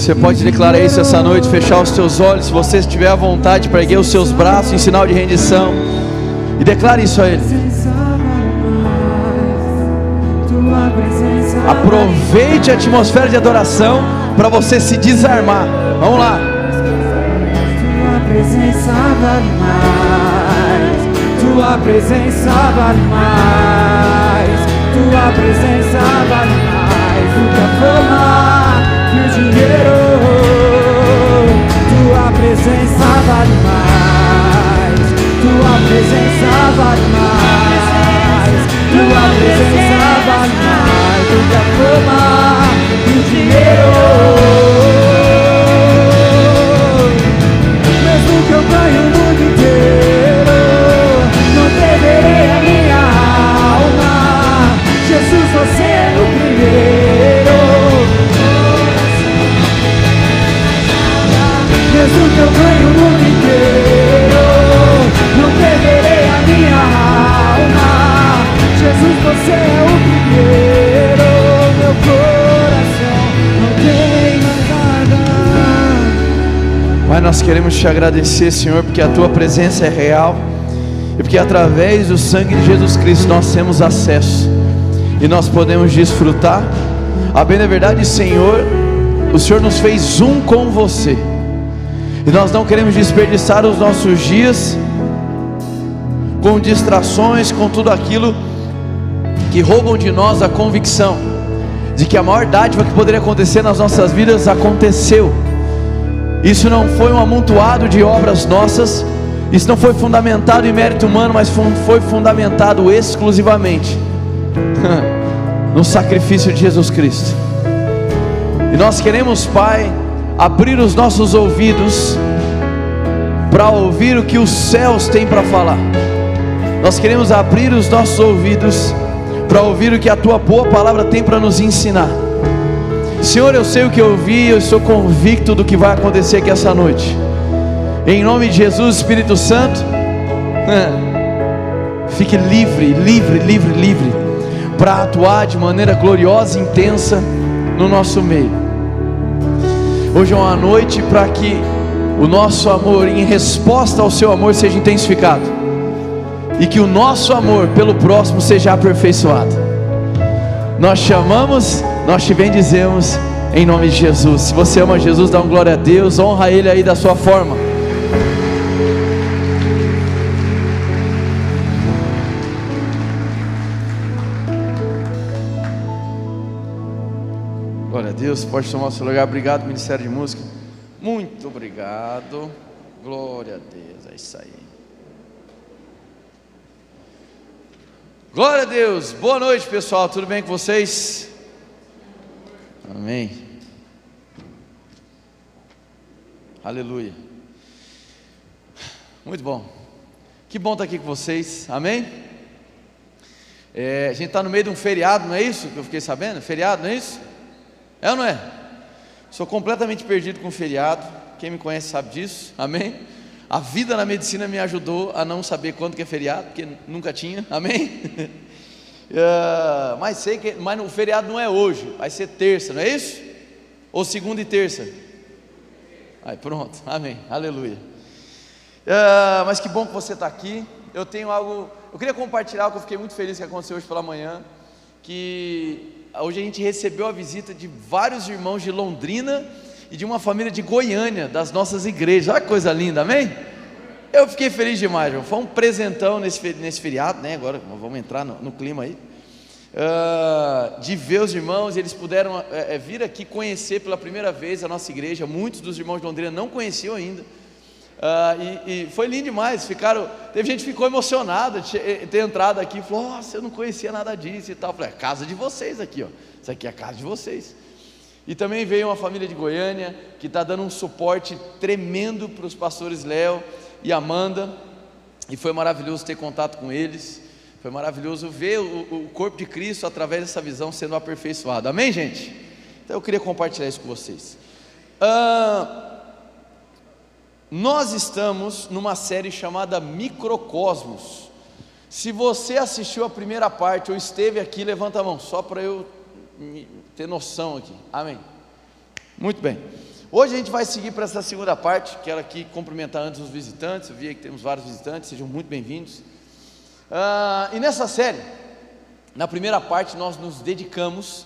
Você pode declarar isso essa noite, fechar os seus olhos, se você tiver à vontade, para erguer os seus braços em sinal de rendição, e declare isso a Ele. Aproveite a atmosfera de adoração para você se desarmar. Vamos lá. Tua presença vale mais. Tua presença vale mais. Tua presença vale mais do que a fama e o dinheiro. Tua presença vale mais. Tua presença vale mais. Tua presença vale mais do que a fama e o dinheiro. Mesmo que eu ganhe o mundo inteiro, não deverei a minha alma. Jesus, você é o primeiro. Mesmo que eu ganhe o mundo inteiro, não deverei a minha alma. Jesus, você é o primeiro. Meu coração não tem mais nada. Pai, nós queremos te agradecer, Senhor, porque a tua presença é real e porque através do sangue de Jesus Cristo nós temos acesso e nós podemos desfrutar. A bem da verdade, Senhor, o Senhor nos fez um com você e nós não queremos desperdiçar os nossos dias com distrações, com tudo aquilo que roubam de nós a convicção de que a maior dádiva que poderia acontecer nas nossas vidas aconteceu. Isso não foi um amontoado de obras nossas, isso não foi fundamentado em mérito humano, mas foi fundamentado exclusivamente no sacrifício de Jesus Cristo. E nós queremos, Pai, abrir os nossos ouvidos para ouvir o que os céus têm para falar. Nós queremos abrir os nossos ouvidos para ouvir o que a tua boa palavra tem para nos ensinar. Senhor, eu sei o que eu vi, eu estou convicto do que vai acontecer aqui essa noite. Em nome de Jesus, Espírito Santo, fique livre, livre, livre, livre, para atuar de maneira gloriosa e intensa no nosso meio. Hoje é uma noite para que o nosso amor, em resposta ao seu amor, seja intensificado, e que o nosso amor pelo próximo seja aperfeiçoado. Nós chamamos, nós te bendizemos em nome de Jesus. Se você ama Jesus, dá uma glória a Deus, honra Ele aí da sua forma. Glória a Deus, pode tomar o seu lugar. Obrigado, Ministério de Música. Muito obrigado. Glória a Deus, é isso aí. Glória a Deus, boa noite pessoal, tudo bem com vocês? Amém. Aleluia. Muito bom, que bom estar aqui com vocês, amém? A gente está no meio de um feriado, não é isso que eu fiquei sabendo? Feriado, não é isso? É ou não é? Sou completamente perdido com feriado, quem me conhece sabe disso, amém? A vida na medicina me ajudou a não saber quando que é feriado, porque nunca tinha, amém? Mas sei que o feriado não é hoje, vai ser terça, não é isso? Ou segunda e terça? Aí pronto, amém, aleluia. Mas que bom que você está aqui. Eu tenho algo, eu queria compartilhar algo que eu fiquei muito feliz que aconteceu hoje pela manhã, que hoje a gente recebeu a visita de vários irmãos de Londrina e de uma família de Goiânia, das nossas igrejas. Olha que coisa linda, amém? Eu fiquei feliz demais, irmão. Foi um presentão nesse feriado, né? Agora vamos entrar no clima aí, de ver os irmãos. Eles puderam vir aqui conhecer pela primeira vez a nossa igreja. Muitos dos irmãos de Londrina não conheciam ainda, e foi lindo demais. Teve gente que ficou emocionada de ter entrado aqui e falou: nossa, eu não conhecia nada disso e tal. Eu falei: é a casa de vocês aqui, ó. Isso aqui é a casa de vocês. E também veio uma família de Goiânia que está dando um suporte tremendo para os pastores Léo e Amanda, e foi maravilhoso ter contato com eles. Foi maravilhoso ver o corpo de Cristo através dessa visão sendo aperfeiçoado, amém, gente? Então eu queria compartilhar isso com vocês. Nós estamos numa série chamada Microcosmos. Se você assistiu a primeira parte ou esteve aqui, levanta a mão, só para eu ter noção aqui, amém? Muito bem. Hoje a gente vai seguir para essa segunda parte. Quero aqui cumprimentar antes os visitantes. Eu vi aí que temos vários visitantes, sejam muito bem-vindos. E nessa série, na primeira parte, nós nos dedicamos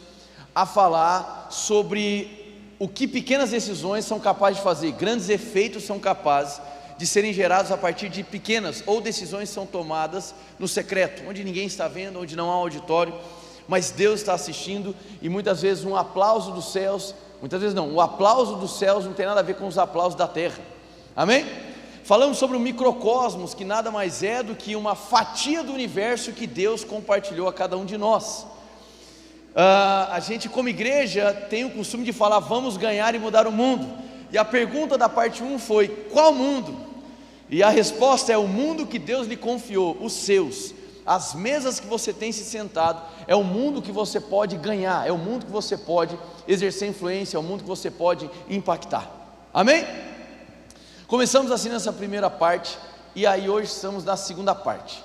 a falar sobre o que pequenas decisões são capazes de fazer. Grandes efeitos são capazes de serem gerados a partir de pequenas ou decisões que são tomadas no secreto, onde ninguém está vendo, onde não há auditório, mas Deus está assistindo. E muitas vezes um aplauso dos céus, muitas vezes não, o aplauso dos céus não tem nada a ver com os aplausos da terra. Amém? Falamos sobre o microcosmos, que nada mais é do que uma fatia do universo que Deus compartilhou a cada um de nós. A gente como igreja tem o costume de falar: vamos ganhar e mudar o mundo. E a pergunta da parte 1 foi: qual mundo? E a resposta é: o mundo que Deus lhe confiou, os seus. As mesas que você tem se sentado, é o mundo que você pode ganhar, é o mundo que você pode exercer influência, é o mundo que você pode impactar. Amém? Começamos assim nessa primeira parte, e aí hoje estamos na segunda parte.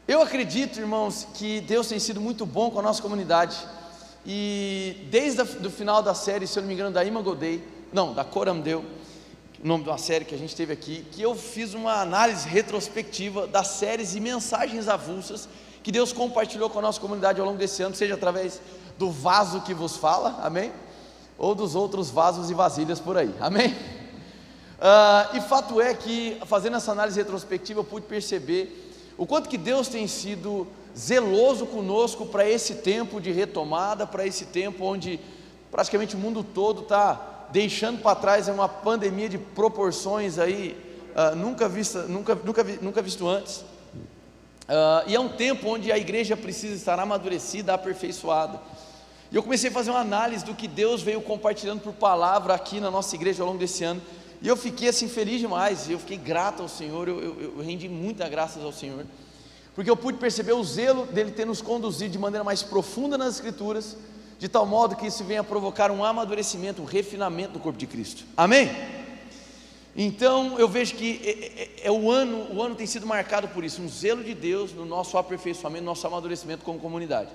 Eu acredito, irmãos, que Deus tem sido muito bom com a nossa comunidade, e desde o final da série, se eu não me engano, da Imagodei, não, da Coramdeu, o nome de uma série que a gente teve aqui, que eu fiz uma análise retrospectiva das séries e mensagens avulsas que Deus compartilhou com a nossa comunidade ao longo desse ano, seja através do vaso que vos fala, amém? Ou dos outros vasos e vasilhas por aí, amém? E fato é que, fazendo essa análise retrospectiva, eu pude perceber o quanto que Deus tem sido zeloso conosco para esse tempo de retomada, para esse tempo onde praticamente o mundo todo está deixando para trás uma pandemia de proporções aí nunca visto antes. E é um tempo onde a igreja precisa estar amadurecida, aperfeiçoada. E eu comecei a fazer uma análise do que Deus veio compartilhando por palavra aqui na nossa igreja ao longo desse ano. E eu fiquei assim feliz demais, eu fiquei grato ao Senhor, eu rendi muitas graças ao Senhor, porque eu pude perceber o zelo dele ter nos conduzido de maneira mais profunda nas Escrituras, de tal modo que isso venha provocar um amadurecimento, um refinamento do corpo de Cristo. Amém? Então eu vejo que o ano tem sido marcado por isso, um zelo de Deus no nosso aperfeiçoamento, no nosso amadurecimento como comunidade.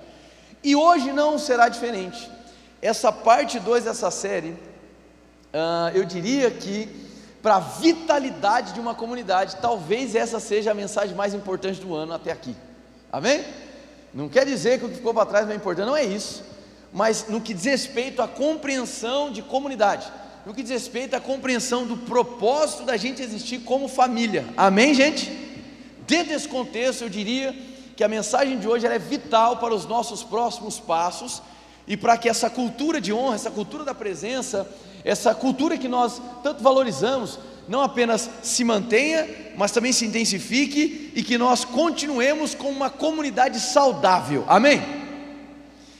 E hoje não será diferente. Essa parte 2 dessa série, eu diria que para a vitalidade de uma comunidade, talvez essa seja a mensagem mais importante do ano até aqui. Amém? Não quer dizer que o que ficou para trás não é importante, não é isso. Mas no que diz respeito à compreensão de comunidade, no que diz respeito à compreensão do propósito da gente existir como família. Amém, gente? Dentro desse contexto, eu diria que a mensagem de hoje ela é vital para os nossos próximos passos, e para que essa cultura de honra, essa cultura da presença, essa cultura que nós tanto valorizamos, não apenas se mantenha, mas também se intensifique, e que nós continuemos com uma comunidade saudável. Amém?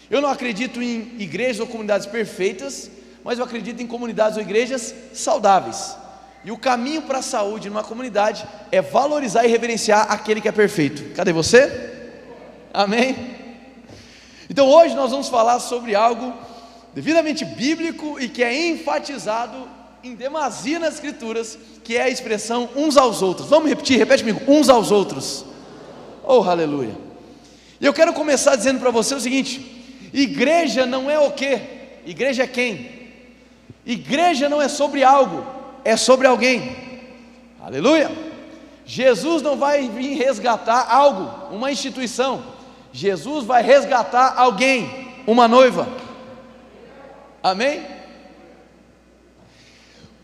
Eu não acredito em igrejas ou comunidades perfeitas, mas eu acredito em comunidades ou igrejas saudáveis. E o caminho para a saúde numa comunidade é valorizar e reverenciar aquele que é perfeito. Cadê você? Amém? Então hoje nós vamos falar sobre algo devidamente bíblico e que é enfatizado em demasia nas Escrituras, que é a expressão uns aos outros. Vamos repetir, repete comigo: uns aos outros. Oh, aleluia. E eu quero começar dizendo para você o seguinte: igreja não é o quê? Igreja é quem? Igreja não é sobre algo, é sobre alguém. Aleluia. Jesus não vai vir resgatar algo, uma instituição. Jesus vai resgatar alguém, uma noiva. Amém?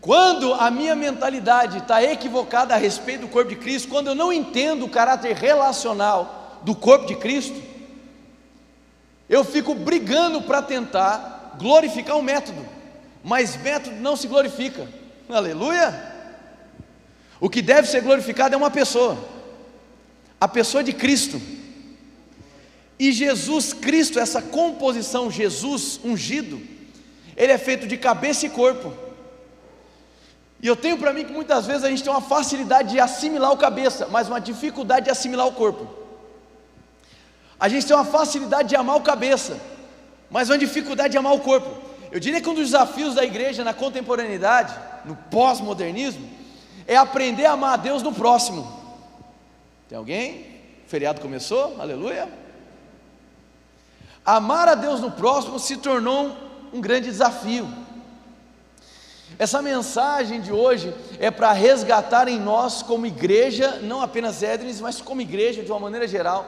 Quando a minha mentalidade está equivocada a respeito do corpo de Cristo, quando eu não entendo o caráter relacional do corpo de Cristo, eu fico brigando para tentar glorificar um método, mas método não se glorifica. Aleluia. O que deve ser glorificado é uma pessoa, a pessoa de Cristo. E Jesus Cristo, essa composição Jesus ungido, ele é feito de cabeça e corpo. E eu tenho para mim que muitas vezes a gente tem uma facilidade de assimilar o cabeça, mas uma dificuldade de assimilar o corpo. A gente tem uma facilidade de amar o cabeça, mas uma dificuldade de amar o corpo. Eu diria que um dos desafios da igreja na contemporaneidade, no pós-modernismo, é aprender a amar a Deus no próximo. Tem alguém? O feriado começou? Aleluia. Amar a Deus no próximo se tornou um grande desafio. Essa mensagem de hoje é para resgatar em nós como igreja, não apenas Édenes, mas como igreja de uma maneira geral,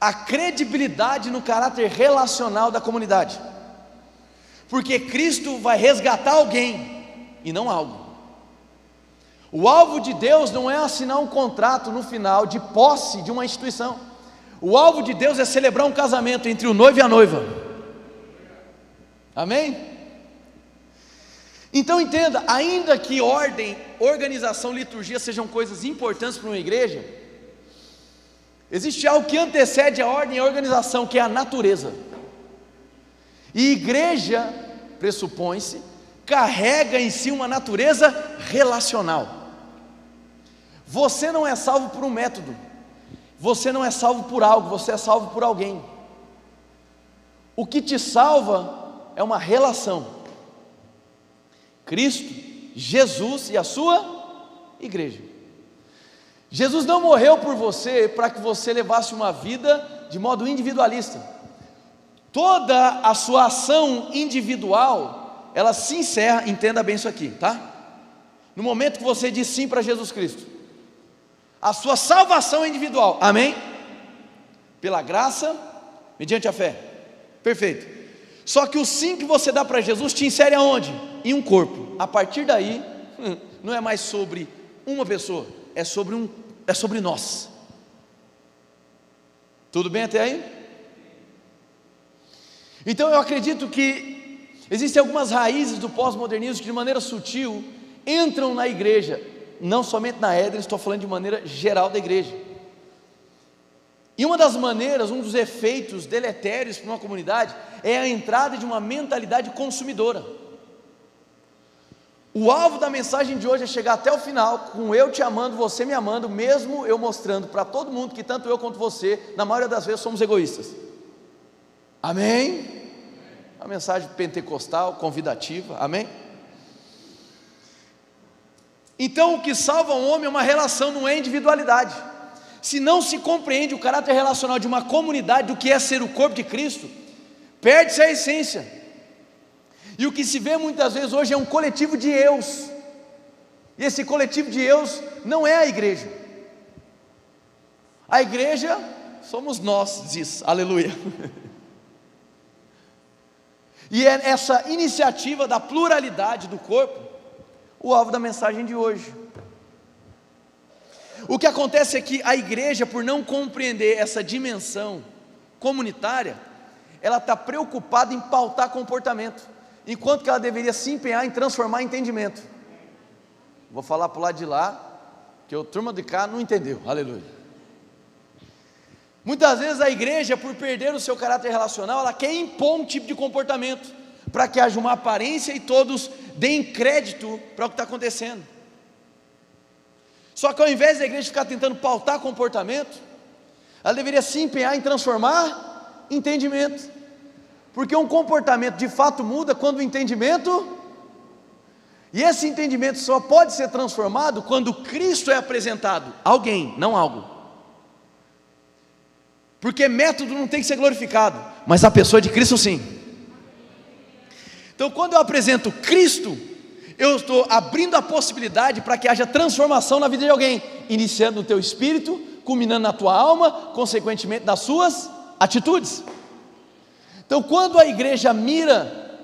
a credibilidade no caráter relacional da comunidade, porque Cristo vai resgatar alguém e não algo. O alvo de Deus não é assinar um contrato no final de posse de uma instituição. O alvo de Deus é celebrar um casamento entre o noivo e a noiva. Amém? Então entenda, ainda que ordem, organização, liturgia sejam coisas importantes para uma igreja, existe algo que antecede a ordem e a organização, que é a natureza. E igreja, pressupõe-se, carrega em si uma natureza relacional. Você não é salvo por um método, você não é salvo por algo, você é salvo por alguém. O que te salva é uma relação. Cristo, Jesus e a sua igreja. Jesus não morreu por você para que você levasse uma vida de modo individualista. Toda a sua ação individual, ela se encerra, entenda bem isso aqui, tá? No momento que você diz sim para Jesus Cristo, a sua salvação é individual, amém? Pela graça, mediante a fé, perfeito. Só que o sim que você dá para Jesus te insere aonde? Em um corpo. A partir daí, não é mais sobre uma pessoa, é sobre nós. Tudo bem até aí? Então eu acredito que existem algumas raízes do pós-modernismo que de maneira sutil entram na igreja, não somente na Édenes, estou falando de maneira geral da igreja. E uma das maneiras, um dos efeitos deletérios para uma comunidade é a entrada de uma mentalidade consumidora. O alvo da mensagem de hoje é chegar até o final, com eu te amando, você me amando, mesmo eu mostrando para todo mundo que tanto eu quanto você, na maioria das vezes, somos egoístas. Amém? A mensagem pentecostal, convidativa, amém? Então o que salva um homem é uma relação, não é individualidade. Se não se compreende o caráter relacional de uma comunidade, do que é ser o corpo de Cristo, perde-se a essência. E o que se vê muitas vezes hoje é um coletivo de eus, e esse coletivo de eus não é a igreja. A igreja somos nós, diz, aleluia. E é essa iniciativa da pluralidade do corpo o alvo da mensagem de hoje. O que acontece é que a igreja, por não compreender essa dimensão comunitária, ela está preocupada em pautar comportamento, enquanto que ela deveria se empenhar em transformar entendimento. Vou falar para o lado de lá, que a turma de cá não entendeu, aleluia. Muitas vezes a igreja, por perder o seu caráter relacional, ela quer impor um tipo de comportamento, para que haja uma aparência e todos deem crédito para o que está acontecendo. Só que ao invés da igreja ficar tentando pautar comportamento, ela deveria se empenhar em transformar entendimento, porque um comportamento de fato muda quando o entendimento, e esse entendimento só pode ser transformado quando Cristo é apresentado, alguém, não algo, porque método não tem que ser glorificado, mas a pessoa de Cristo sim. Então quando eu apresento Cristo, eu estou abrindo a possibilidade para que haja transformação na vida de alguém, iniciando no teu espírito, culminando na tua alma, consequentemente nas suas atitudes. Então quando a igreja mira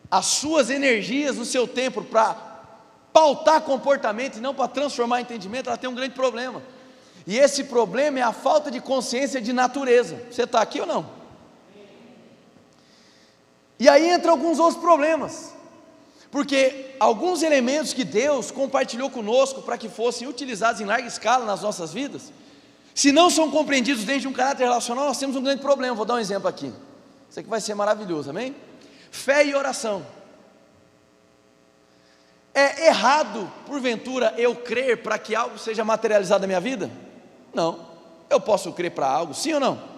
as suas energias no seu tempo para pautar comportamento e não para transformar entendimento, ela tem um grande problema, e esse problema é a falta de consciência de natureza. Você está aqui ou não? E aí entra alguns outros problemas, porque alguns elementos que Deus compartilhou conosco para que fossem utilizados em larga escala nas nossas vidas, se não são compreendidos dentro de um caráter relacional, nós temos um grande problema. Vou dar um exemplo aqui, isso aqui vai ser maravilhoso, amém? Fé e oração. É errado, porventura, eu crer para que algo seja materializado na minha vida? Não. Eu posso crer para algo, sim ou não?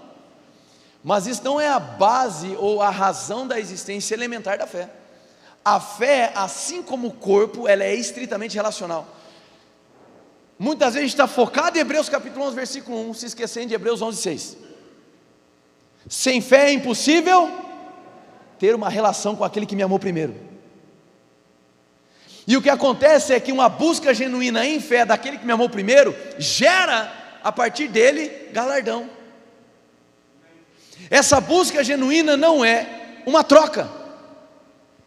Mas isso não é a base ou a razão da existência elementar da fé. A fé, assim como o corpo, ela é estritamente relacional. Muitas vezes a gente está focado em Hebreus capítulo 11, versículo 1, se esquecendo de Hebreus 11, 6. Sem fé é impossível ter uma relação com aquele que me amou primeiro. E o que acontece é que uma busca genuína em fé daquele que me amou primeiro, gera a partir dele galardão. Essa busca genuína não é uma troca.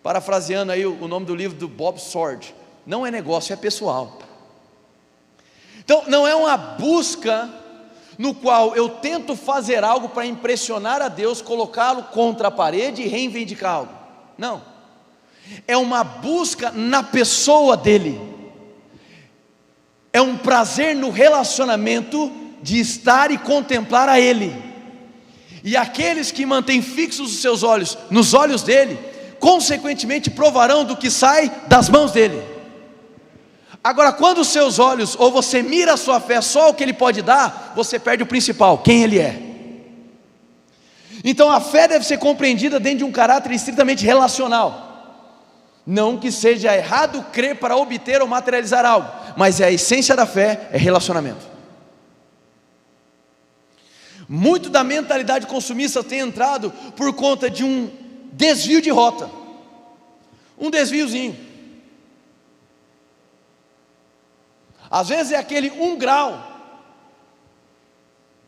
Parafraseando aí o nome do livro do Bob Sword, não é negócio, é pessoal. Então não é uma busca no qual eu tento fazer algo para impressionar a Deus, colocá-lo contra a parede e reivindicar algo. Não, é uma busca na pessoa dele. É um prazer no relacionamento de estar e contemplar a ele. E aqueles que mantêm fixos os seus olhos nos olhos dele, consequentemente provarão do que sai das mãos dele. Agora, quando os seus olhos, ou você mira a sua fé só o que ele pode dar, você perde o principal, quem ele é. Então a fé deve ser compreendida dentro de um caráter estritamente relacional. Não que seja errado crer para obter ou materializar algo, mas a essência da fé é relacionamento. Muito da mentalidade consumista tem entrado por conta de um desvio de rota, um desviozinho. Às vezes é aquele 1 grau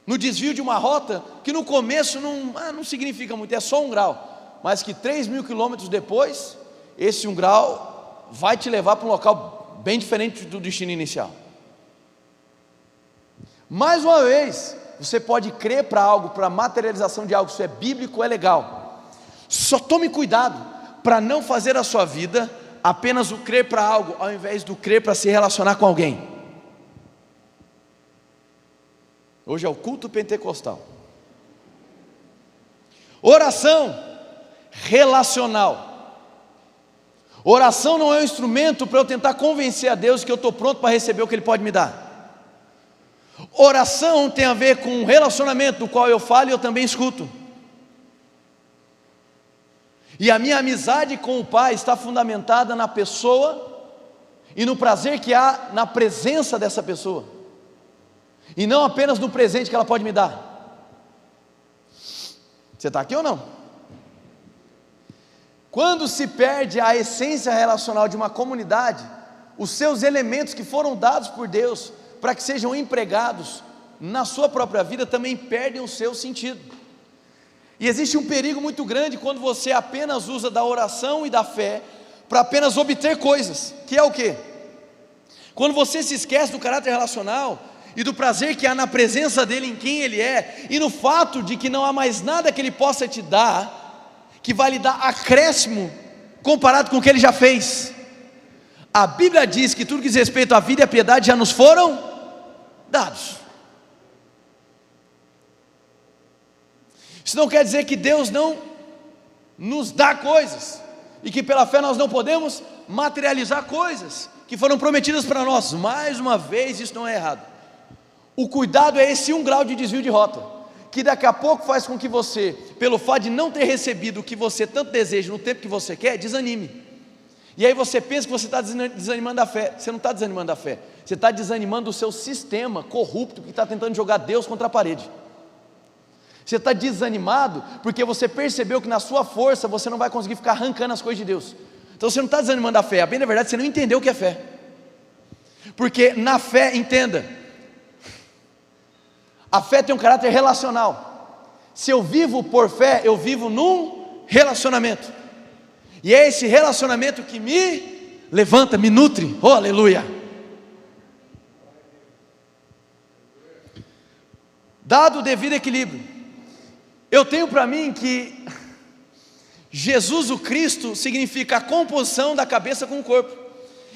no desvio de uma rota, que no começo não significa muito, é só 1 grau, mas que 3.000 quilômetros depois, esse 1 grau vai te levar para um local bem diferente do destino inicial. Mais uma vez, você pode crer para algo, para a materialização de algo, isso é bíblico, é legal. Só tome cuidado para não fazer a sua vida apenas o crer para algo, ao invés do crer para se relacionar com alguém. Hoje é o culto pentecostal. Oração relacional. Oração não é um instrumento para eu tentar convencer a Deus que eu estou pronto para receber o que Ele pode me dar. Oração tem a ver com um relacionamento do qual eu falo e eu também escuto. E a minha amizade com o Pai está fundamentada na pessoa e no prazer que há na presença dessa pessoa, e não apenas no presente que ela pode me dar. Você está aqui ou não? Quando se perde a essência relacional de uma comunidade, os seus elementos que foram dados por Deus para que sejam empregados na sua própria vida também perdem o seu sentido. E existe um perigo muito grande quando você apenas usa da oração e da fé para apenas obter coisas, que é o quê? Quando você se esquece do caráter relacional e do prazer que há na presença dele, em quem ele é, e no fato de que não há mais nada que ele possa te dar, que vai lhe dar acréscimo, comparado com o que ele já fez. A Bíblia diz que tudo que diz respeito à vida e à piedade já nos foram dados. Isso não quer dizer que Deus não nos dá coisas, e que pela fé nós não podemos materializar coisas que foram prometidas para nós. Mais uma vez, isso não é errado. O cuidado é esse 1 grau de desvio de rota, que daqui a pouco faz com que você, pelo fato de não ter recebido o que você tanto deseja no tempo que você quer, desanime. E aí você pensa que você está desanimando a fé. Você não está desanimando a fé, você está desanimando o seu sistema corrupto, que está tentando jogar Deus contra a parede. Você está desanimado porque você percebeu que na sua força você não vai conseguir ficar arrancando as coisas de Deus. Então você não está desanimando a fé, a bem na verdade você não entendeu o que é fé. Porque na fé, entenda, a fé tem um caráter relacional. Se eu vivo por fé, eu vivo num relacionamento, e é esse relacionamento que me levanta, me nutre. Oh, aleluia. Dado o devido equilíbrio, eu tenho para mim que Jesus o Cristo significa a composição da cabeça com o corpo.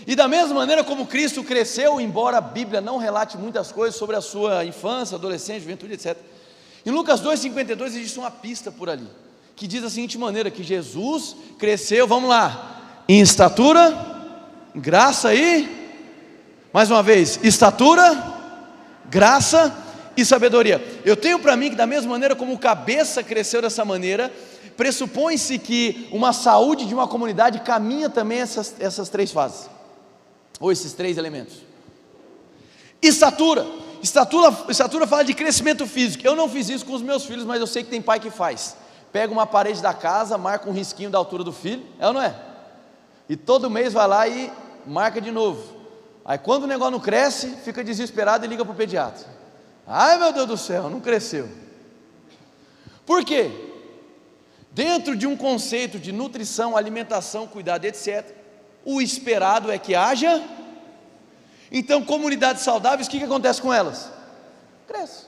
E da mesma maneira como Cristo cresceu, embora a Bíblia não relate muitas coisas sobre a sua infância, adolescência, juventude, etc. Em Lucas 2,52 existe uma pista por ali, que diz da seguinte maneira, que Jesus cresceu, vamos lá, em estatura, graça e, mais uma vez, estatura, graça e sabedoria. Eu tenho para mim que da mesma maneira como o cabeça cresceu dessa maneira, pressupõe-se que uma saúde de uma comunidade caminha também essas 3 fases, ou esses 3 elementos. Estatura fala de crescimento físico. Eu não fiz isso com os meus filhos, mas eu sei que tem pai que faz. Pega uma parede da casa, marca um risquinho da altura do filho, é ou não é? E todo mês vai lá e marca de novo. Aí quando o negócio não cresce, fica desesperado e liga para o pediatra. Ai meu Deus do céu, não cresceu. Por quê? Dentro de um conceito de nutrição, alimentação, cuidado, etc., o esperado é que haja. Então, comunidades saudáveis, o que acontece com elas? Cresce.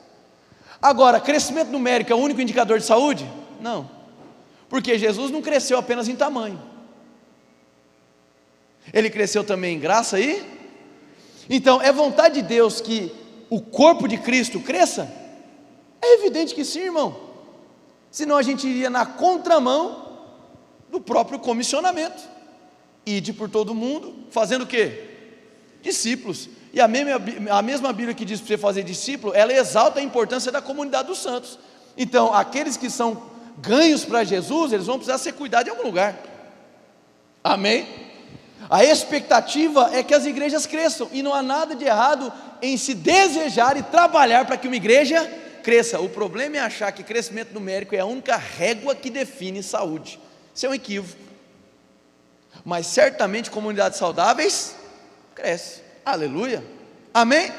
Agora, crescimento numérico é o único indicador de saúde? Não, porque Jesus não cresceu apenas em tamanho, Ele cresceu também em graça e... Então, é vontade de Deus que o corpo de Cristo cresça? É evidente que sim, irmão, senão a gente iria na contramão do próprio comissionamento. Ide por todo mundo, fazendo o quê? Discípulos. E a mesma Bíblia que diz para você fazer discípulo, ela exalta a importância da comunidade dos santos. Então, aqueles que são ganhos para Jesus, eles vão precisar ser cuidados em algum lugar. Amém? A expectativa é que as igrejas cresçam, e não há nada de errado em se desejar e trabalhar para que uma igreja cresça. O problema é achar que crescimento numérico é a única régua que define saúde. Isso é um equívoco. Mas certamente comunidades saudáveis crescem. Aleluia, amém?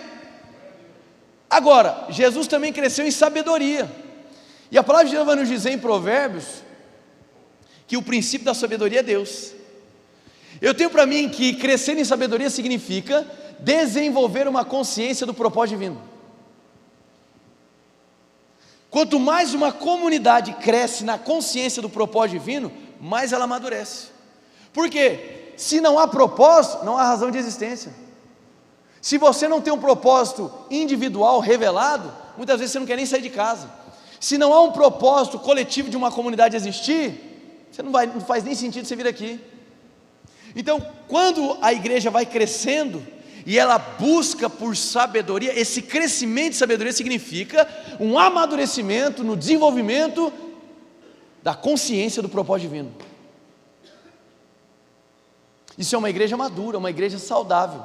Agora, Jesus também cresceu em sabedoria, e a palavra de Deus vai nos dizer em Provérbios que o princípio da sabedoria é Deus. Eu tenho para mim que crescer em sabedoria significa desenvolver uma consciência do propósito divino. Quanto mais uma comunidade cresce na consciência do propósito divino, mais ela amadurece. Por quê? Se não há propósito, não há razão de existência. Se você não tem um propósito individual revelado, muitas vezes você não quer nem sair de casa. Se não há um propósito coletivo de uma comunidade existir, não faz nem sentido você vir aqui. Então, quando a igreja vai crescendo e ela busca por sabedoria, esse crescimento de sabedoria significa um amadurecimento no desenvolvimento da consciência do propósito divino. Isso é uma igreja madura, uma igreja saudável.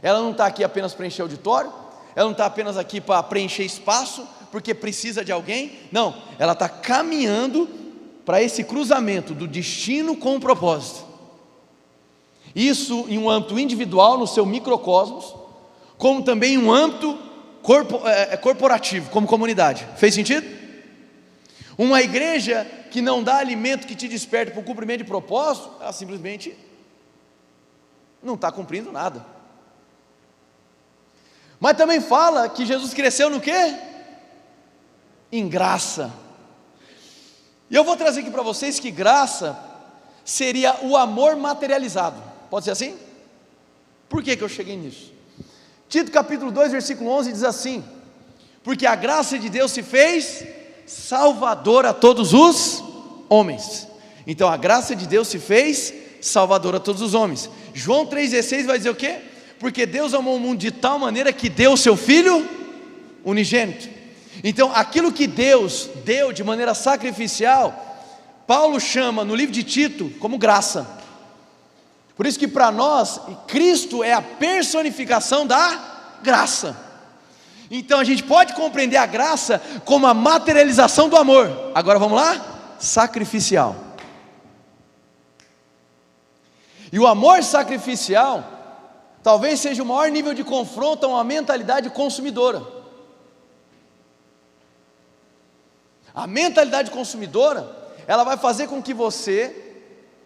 Ela não está aqui apenas para encher auditório, ela não está apenas aqui para preencher espaço, porque precisa de alguém. Não, ela está caminhando para esse cruzamento do destino com o propósito. Isso em um âmbito individual, no seu microcosmos, como também em um âmbito corporativo, como comunidade. Fez sentido? Uma igreja que não dá alimento que te desperte para o cumprimento de propósito, ela simplesmente não está cumprindo nada. Mas também fala que Jesus cresceu no quê? Em graça. E eu vou trazer aqui para vocês que graça seria o amor materializado. Pode ser assim? Por que eu cheguei nisso? Tito capítulo 2, versículo 11 diz assim: porque a graça de Deus se fez salvador a todos os homens. Então a graça de Deus se fez salvador a todos os homens. João 3,16 vai dizer o quê? Porque Deus amou o mundo de tal maneira que deu o seu Filho unigênito. Então aquilo que Deus deu de maneira sacrificial, Paulo chama no livro de Tito como graça. Por isso que para nós, Cristo é a personificação da graça. Então a gente pode compreender a graça como a materialização do amor. Agora vamos lá? Sacrificial. E o amor sacrificial talvez seja o maior nível de confronto a uma mentalidade consumidora. A mentalidade consumidora, ela vai fazer com que você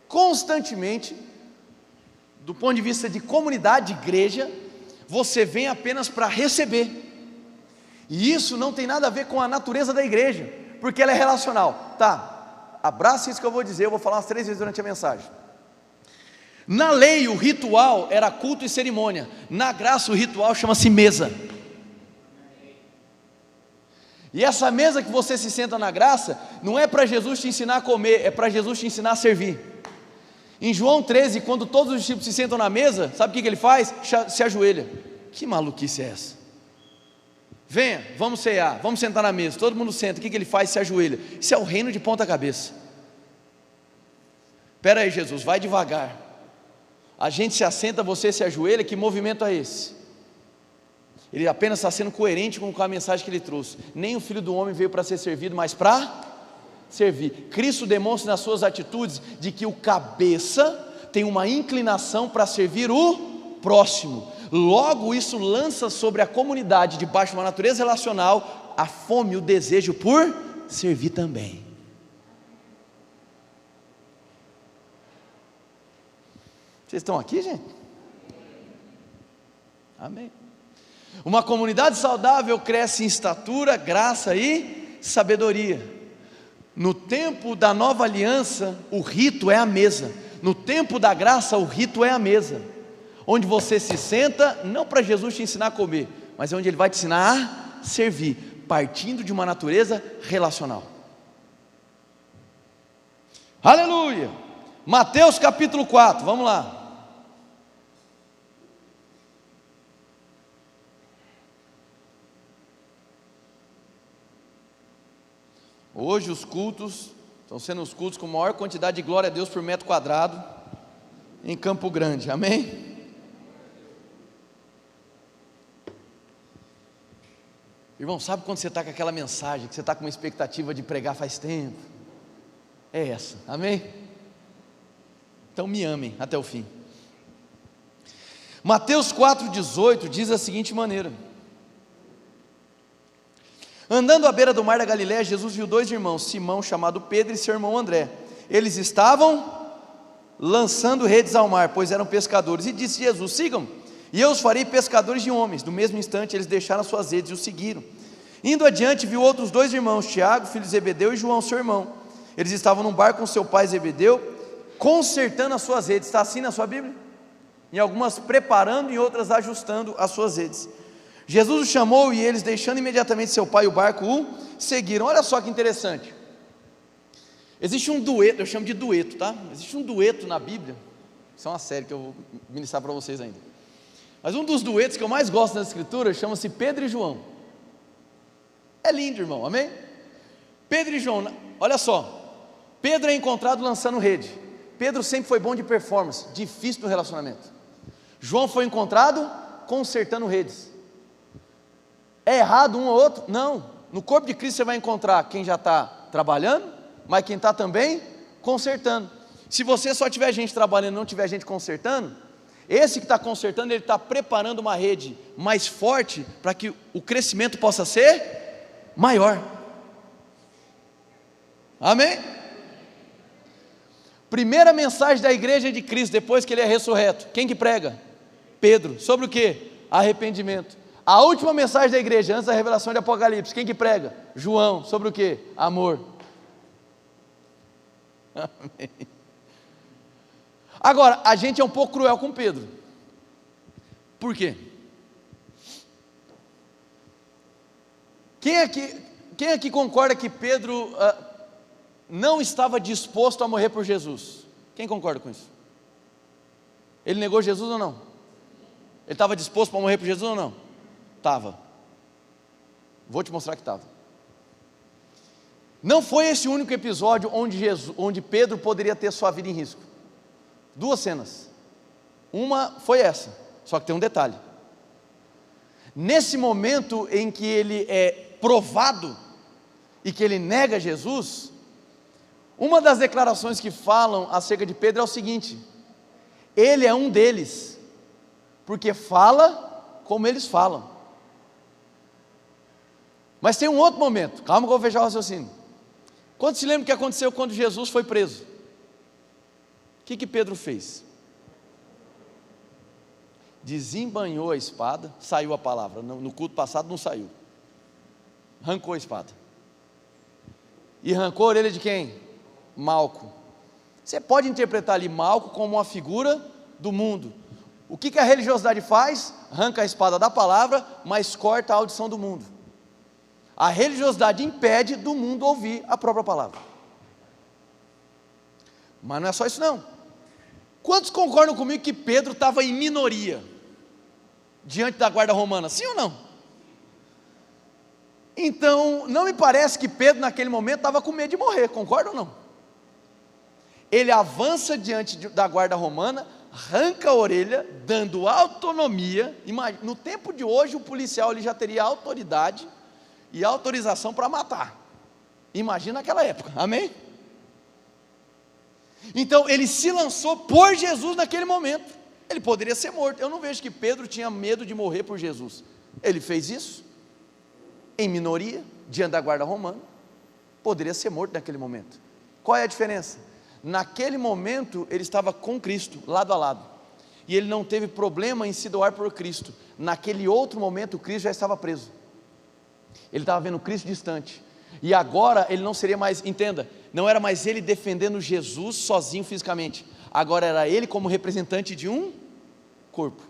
constantemente, do ponto de vista de comunidade, de igreja, você vem apenas para receber. E isso não tem nada a ver com a natureza da igreja, porque ela é relacional. Tá, abraça isso que eu vou dizer, eu vou falar umas 3 vezes durante a mensagem. Na lei o ritual era culto e cerimônia, na graça o ritual chama-se mesa. E essa mesa que você se senta na graça, não é para Jesus te ensinar a comer, é para Jesus te ensinar a servir. Em João 13, quando todos os discípulos se sentam na mesa, sabe o que ele faz? Se ajoelha. Que maluquice é essa? Venha, vamos cear, vamos sentar na mesa, todo mundo senta, o que ele faz? Se ajoelha. Isso é o reino de ponta cabeça. Espera aí, Jesus, vai devagar. A gente se assenta, você se ajoelha, que movimento é esse? Ele apenas está sendo coerente com a mensagem que ele trouxe. Nem o Filho do Homem veio para ser servido, mas para servir. Cristo demonstra nas suas atitudes de que o cabeça tem uma inclinação para servir o próximo. Logo, isso lança sobre a comunidade, debaixo de uma natureza relacional, a fome e o desejo por servir também. Vocês estão aqui, gente? Amém. Uma comunidade saudável cresce em estatura, graça e sabedoria. No tempo da nova aliança, o rito é a mesa. No tempo da graça, o rito é a mesa, onde você se senta, não para Jesus te ensinar a comer, mas é onde Ele vai te ensinar a servir, partindo de uma natureza relacional. Aleluia! Mateus capítulo 4, vamos lá. Hoje os cultos estão sendo os cultos com maior quantidade de glória a Deus por metro quadrado em Campo Grande, amém? Irmão, sabe quando você está com aquela mensagem, que você está com uma expectativa de pregar faz tempo? É essa, amém? Então me amem até o fim. Mateus 4,18 diz da seguinte maneira: andando à beira do mar da Galiléia, Jesus viu dois irmãos, Simão, chamado Pedro, e seu irmão André. Eles estavam lançando redes ao mar, pois eram pescadores. E disse Jesus: sigam-me, e eu os farei pescadores de homens. No mesmo instante eles deixaram suas redes e o seguiram. Indo adiante, viu outros dois irmãos, Tiago, filho de Zebedeu, e João, seu irmão. Eles estavam num barco com seu pai Zebedeu, consertando as suas redes. Está assim na sua Bíblia? Em algumas preparando, em outras ajustando as suas redes. Jesus os chamou e eles, deixando imediatamente seu pai e o barco, o seguiram. Olha só que interessante. Existe um dueto, eu chamo de dueto, tá? Existe um dueto na Bíblia. Isso é uma série que eu vou ministrar para vocês ainda. Mas um dos duetos que eu mais gosto na Escritura chama-se Pedro e João. É lindo, irmão, amém? Pedro e João, olha só. Pedro é encontrado lançando rede. Pedro sempre foi bom de performance, difícil no relacionamento. João foi encontrado consertando redes. É errado um ou outro? Não. No corpo de Cristo você vai encontrar quem já está trabalhando, mas quem está também consertando. Se você só tiver gente trabalhando e não tiver gente consertando, esse que está consertando, ele está preparando uma rede mais forte para que o crescimento possa ser maior. Amém? Primeira mensagem da igreja de Cristo depois que ele é ressurreto, quem que prega? Pedro. Sobre o que? Arrependimento. A última mensagem da igreja, antes da revelação de Apocalipse, quem que prega? João. Sobre o que? Amor. Amém. Agora, a gente é um pouco cruel com Pedro. Por quê? Quem aqui concorda que Pedro não estava disposto a morrer por Jesus? Quem concorda com isso? Ele negou Jesus ou não? Ele estava disposto para morrer por Jesus ou não? Estava. Vou te mostrar que estava. Não foi esse o único episódio onde Pedro poderia ter sua vida em risco. Duas cenas. Uma foi essa, só que tem um detalhe. Nesse momento em que ele é provado e que ele nega Jesus, uma das declarações que falam acerca de Pedro é o seguinte: ele é um deles, porque fala como eles falam. Mas tem um outro momento, calma que eu vou fechar o raciocínio. Quando se lembra o que aconteceu quando Jesus foi preso? O que Pedro fez? Desembanhou a espada, saiu a palavra, no culto passado não saiu, arrancou a espada, e arrancou a orelha de quem? Malco. Você pode interpretar ali Malco como uma figura do mundo. O que a religiosidade faz? Arranca a espada da palavra, mas corta a audição do mundo. A religiosidade impede do mundo ouvir a própria palavra. Mas não é só isso não. Quantos concordam comigo que Pedro estava em minoria diante da guarda romana? Sim ou não? Então, não me parece que Pedro naquele momento estava com medo de morrer, concorda ou não? Ele avança diante da guarda romana, arranca a orelha, dando autonomia. No tempo de hoje o policial ele já teria autoridade e autorização para matar. Imagina naquela época, amém? Então ele se lançou por Jesus naquele momento. Ele poderia ser morto. Eu não vejo que Pedro tinha medo de morrer por Jesus. Ele fez isso em minoria, diante da guarda romana. Poderia ser morto naquele momento. Qual é a diferença? Naquele momento ele estava com Cristo, lado a lado, e ele não teve problema em se doar por Cristo. Naquele outro momento Cristo já estava preso. Ele estava vendo Cristo distante, e agora ele não seria mais, entenda, não era mais ele defendendo Jesus sozinho fisicamente, agora era ele como representante de um corpo.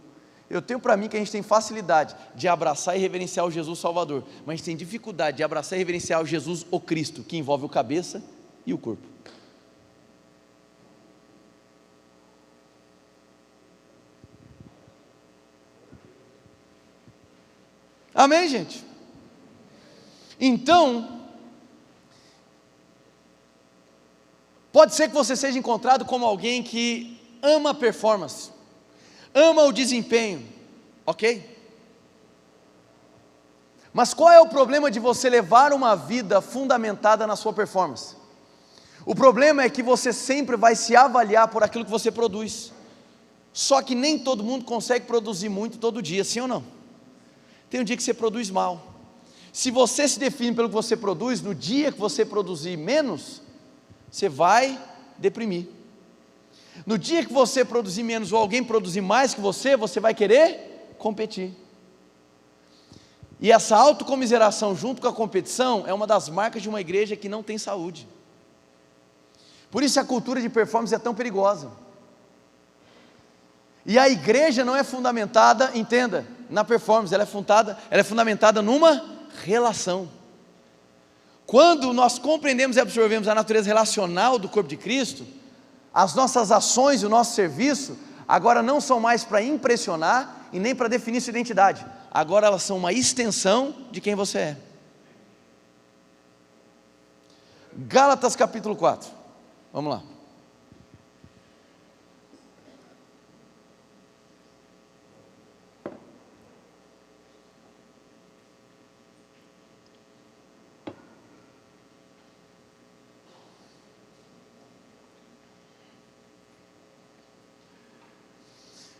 Eu tenho para mim que a gente tem facilidade de abraçar e reverenciar o Jesus Salvador, mas a gente tem dificuldade de abraçar e reverenciar o Jesus, o Cristo, que envolve o cabeça e o corpo. Amém, gente? Então, pode ser que você seja encontrado como alguém que ama a performance, ama o desempenho, ok? Mas qual é o problema de você levar uma vida fundamentada na sua performance? O problema é que você sempre vai se avaliar por aquilo que você produz. Só que nem todo mundo consegue produzir muito todo dia, sim ou não? Tem um dia que você produz mal. Se você se define pelo que você produz, no dia que você produzir menos, você vai deprimir. No dia que você produzir menos ou alguém produzir mais que você vai querer competir. E essa autocomiseração junto com a competição é uma das marcas de uma igreja que não tem saúde. Por isso a cultura de performance é tão perigosa. E a igreja não é fundamentada, entenda, na performance, ela é fundamentada numa relação. Quando nós compreendemos e absorvemos a natureza relacional do corpo de Cristo, as nossas ações e o nosso serviço, agora não são mais para impressionar e nem para definir sua identidade, agora elas são uma extensão de quem você é. Gálatas capítulo 4, vamos lá.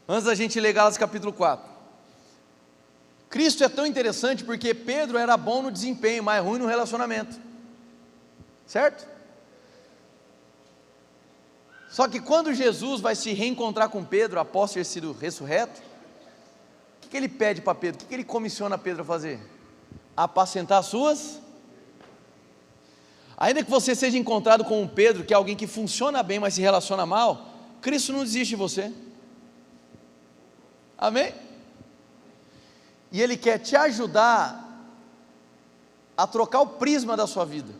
Antes da gente ler Gálatas capítulo 4, Cristo é tão interessante porque Pedro era bom no desempenho, mas ruim no relacionamento, certo? Só que quando Jesus vai se reencontrar com Pedro, após ter sido ressurreto, o que ele pede para Pedro? O que ele comissiona Pedro a fazer? Apacentar as suas. Ainda que você seja encontrado com um Pedro, que é alguém que funciona bem, mas se relaciona mal, Cristo não desiste de você. Amém? E Ele quer te ajudar a trocar o prisma da sua vida,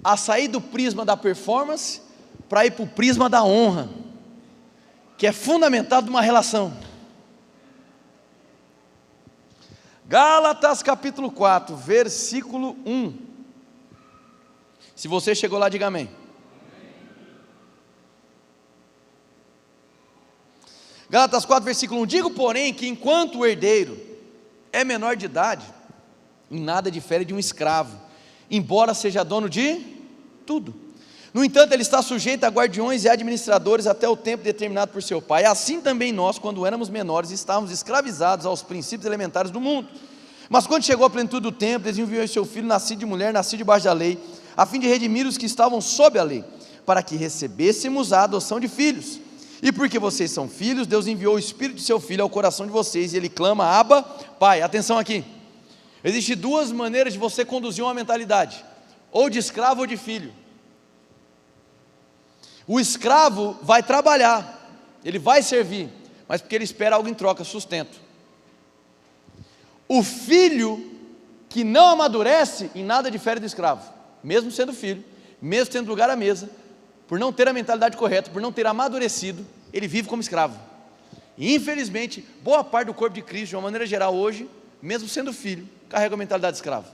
a sair do prisma da performance, para ir para o prisma da honra, que é fundamentado numa relação. Gálatas capítulo 4, versículo 1. Se você chegou lá, diga amém. Gálatas 4, versículo 1, digo porém que enquanto o herdeiro é menor de idade, em nada difere de um escravo, embora seja dono de tudo. No entanto, ele está sujeito a guardiões e administradores até o tempo determinado por seu pai. Assim também nós, quando éramos menores, estávamos escravizados aos princípios elementares do mundo. Mas quando chegou a plenitude do tempo, Deus enviou seu filho, nascido de mulher, nascido debaixo da lei, a fim de redimir os que estavam sob a lei, para que recebêssemos a adoção de filhos. E porque vocês são filhos, Deus enviou o Espírito de seu Filho ao coração de vocês, e Ele clama, Abba, Pai. Atenção aqui, existem duas maneiras de você conduzir uma mentalidade, ou de escravo ou de filho. O escravo vai trabalhar, ele vai servir, mas porque ele espera algo em troca, sustento. O filho que não amadurece, em nada difere do escravo, mesmo sendo filho, mesmo tendo lugar à mesa, por não ter a mentalidade correta, por não ter amadurecido, ele vive como escravo. E infelizmente, boa parte do corpo de Cristo, de uma maneira geral hoje, mesmo sendo filho, carrega a mentalidade de escravo.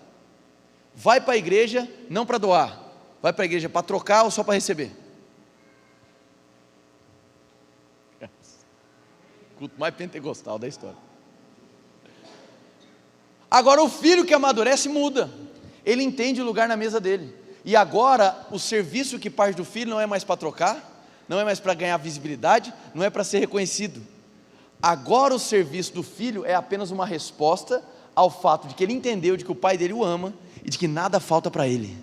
Vai para a igreja não para doar, vai para a igreja para trocar ou só para receber. Culto mais pentecostal da história. Agora o filho que amadurece muda, ele entende o lugar na mesa dele. E agora o serviço que parte do filho não é mais para trocar, não é mais para ganhar visibilidade, não é para ser reconhecido. Agora o serviço do filho é apenas uma resposta ao fato de que ele entendeu de que o pai dele o ama e de que nada falta para ele.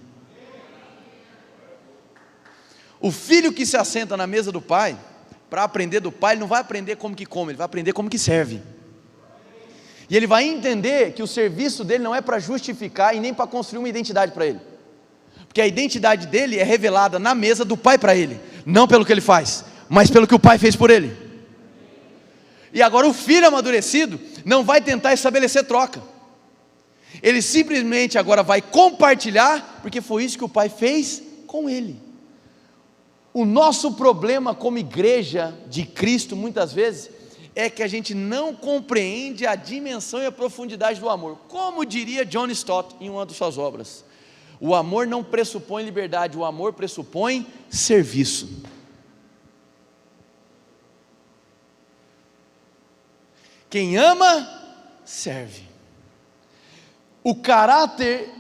O filho que se assenta na mesa do pai, para aprender do pai, ele não vai aprender como que come, ele vai aprender como que serve. E ele vai entender que o serviço dele não é para justificar e nem para construir uma identidade para ele. Porque a identidade dele é revelada na mesa do pai para ele, não pelo que ele faz, mas pelo que o pai fez por ele. E agora o filho amadurecido não vai tentar estabelecer troca. Ele simplesmente agora vai compartilhar, porque foi isso que o pai fez com ele. O nosso problema como igreja de Cristo, muitas vezes, é que a gente não compreende a dimensão e a profundidade do amor. Como diria John Stott em uma de suas obras, o amor não pressupõe liberdade, o amor pressupõe serviço. Quem ama, serve. O caráter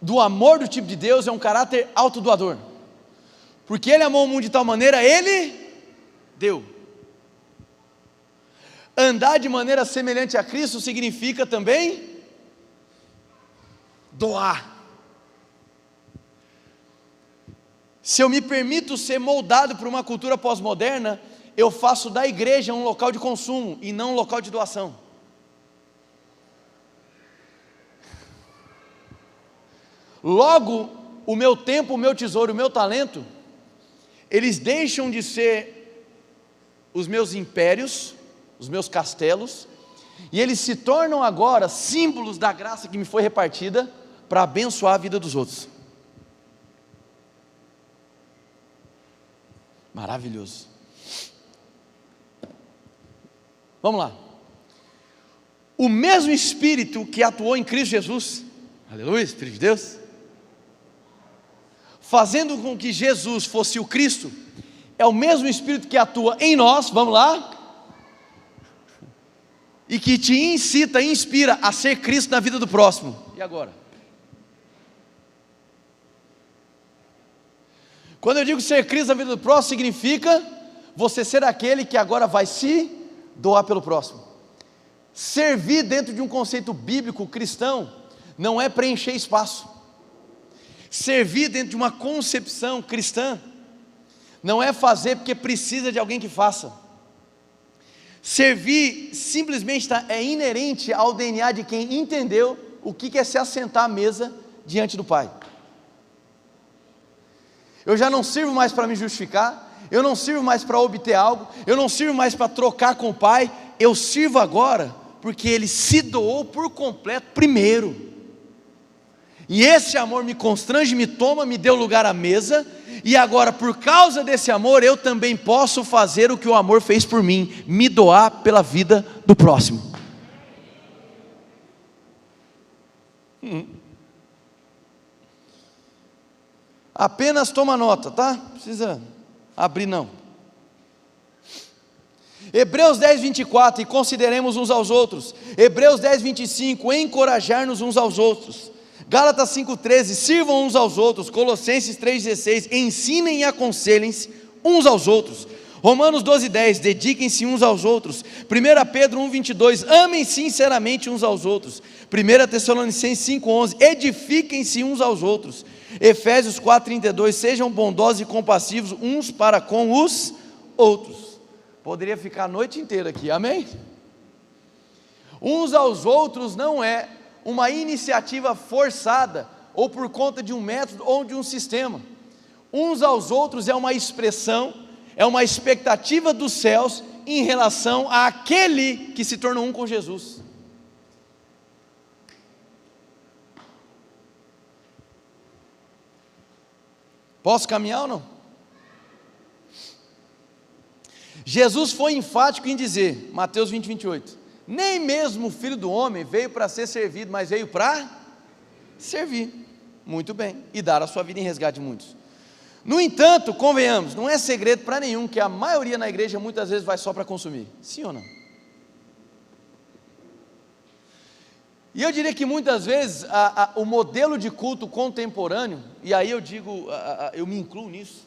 do amor do tipo de Deus é um caráter autodoador. Porque Ele amou o mundo de tal maneira, Ele deu. Andar de maneira semelhante a Cristo significa também doar. Se eu me permito ser moldado por uma cultura pós-moderna, eu faço da igreja um local de consumo e não um local de doação. Logo, o meu tempo, o meu tesouro, o meu talento, eles deixam de ser os meus impérios, os meus castelos, e eles se tornam agora símbolos da graça que me foi repartida para abençoar a vida dos outros. Maravilhoso. Vamos lá. O mesmo Espírito que atuou em Cristo Jesus, aleluia, Espírito de Deus, fazendo com que Jesus fosse o Cristo, é o mesmo Espírito que atua em nós, vamos lá, e que te incita, inspira a ser Cristo na vida do próximo. E agora? Quando eu digo ser Cristo na vida do próximo, significa você ser aquele que agora vai se doar pelo próximo. Servir dentro de um conceito bíblico cristão não é preencher espaço. Servir dentro de uma concepção cristã não é fazer porque precisa de alguém que faça. Servir simplesmente é inerente ao DNA de quem entendeu o que é se assentar à mesa diante do Pai. Eu já não sirvo mais para me justificar, eu não sirvo mais para obter algo, eu não sirvo mais para trocar com o Pai, eu sirvo agora porque Ele se doou por completo primeiro. E esse amor me constrange, me toma, me deu lugar à mesa, e agora por causa desse amor eu também posso fazer o que o amor fez por mim, me doar pela vida do próximo. Apenas toma nota, tá? Não precisa abrir não. Hebreus 10, 24, e consideremos uns aos outros. Hebreus 10, 25, encorajar-nos uns aos outros. Gálatas 5,13, sirvam uns aos outros. Colossenses 3,16, ensinem e aconselhem-se uns aos outros. Romanos 12,10, dediquem-se uns aos outros. 1 Pedro 1,22, amem sinceramente uns aos outros. 1 Tessalonicenses 5,11, edifiquem-se uns aos outros. Efésios 4,32, sejam bondosos e compassivos uns para com os outros. Poderia ficar a noite inteira aqui, amém? Uns aos outros não é uma iniciativa forçada, ou por conta de um método ou de um sistema. Uns aos outros é uma expressão, é uma expectativa dos céus em relação àquele que se tornou um com Jesus. Posso caminhar ou não? Jesus foi enfático em dizer, Mateus 20, 28, nem mesmo o Filho do Homem veio para ser servido, mas veio para servir, muito bem, e dar a sua vida em resgate de muitos. No entanto, convenhamos, não é segredo para nenhum que a maioria na igreja muitas vezes vai só para consumir, sim ou não? E eu diria que muitas vezes o modelo de culto contemporâneo, e aí eu digo, eu me incluo nisso,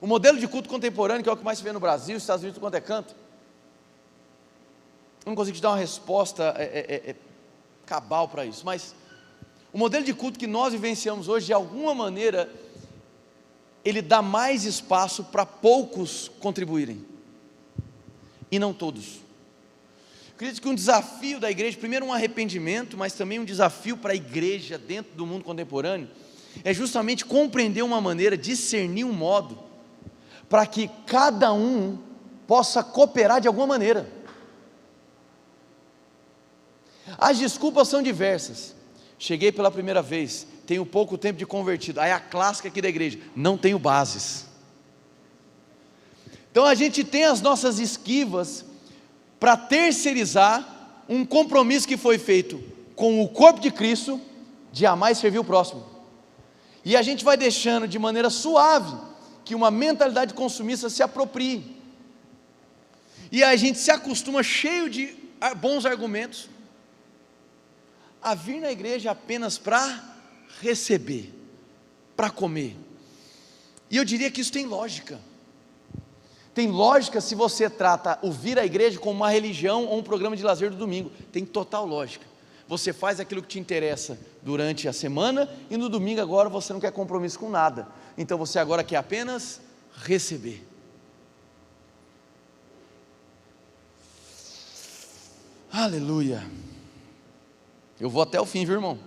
O modelo de culto contemporâneo, que é o que mais se vê no Brasil, nos Estados Unidos, quanto é canto. Eu não consigo te dar uma resposta cabal para isso, mas o modelo de culto que nós vivenciamos hoje, de alguma maneira, ele dá mais espaço para poucos contribuírem, e não todos. Eu acredito que um desafio da igreja, primeiro um arrependimento, mas também um desafio para a igreja dentro do mundo contemporâneo, é justamente compreender uma maneira, discernir um modo, para que cada um possa cooperar de alguma maneira. As desculpas são diversas. Cheguei pela primeira vez, tenho pouco tempo de convertido. Aí a clássica aqui da igreja: não tenho bases. Então a gente tem as nossas esquivas para terceirizar um compromisso que foi feito com o corpo de Cristo, de amar e servir o próximo. E a gente vai deixando de maneira suave que uma mentalidade consumista se aproprie. E a gente se acostuma, cheio de bons argumentos, a vir na igreja apenas para receber, para comer. E eu diria que isso tem lógica. Tem lógica se você trata o vir à igreja como uma religião ou um programa de lazer do domingo. Tem total lógica. Você faz aquilo que te interessa durante a semana, e no domingo agora você não quer compromisso com nada. Então você agora quer apenas receber. Aleluia. Eu vou até o fim, viu, irmão?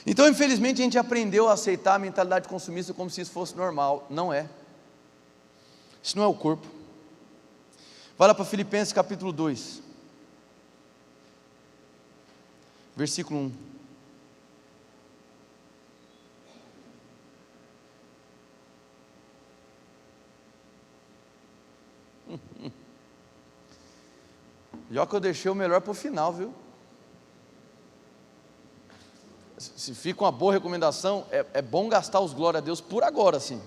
Então, infelizmente, a gente aprendeu a aceitar a mentalidade consumista como se isso fosse normal. Não é. Isso não é o corpo. Vai lá para Filipenses capítulo 2, versículo 1. Já que eu deixei o melhor para o final, viu? Se fica uma boa recomendação, é bom gastar os glória a Deus por agora, assim.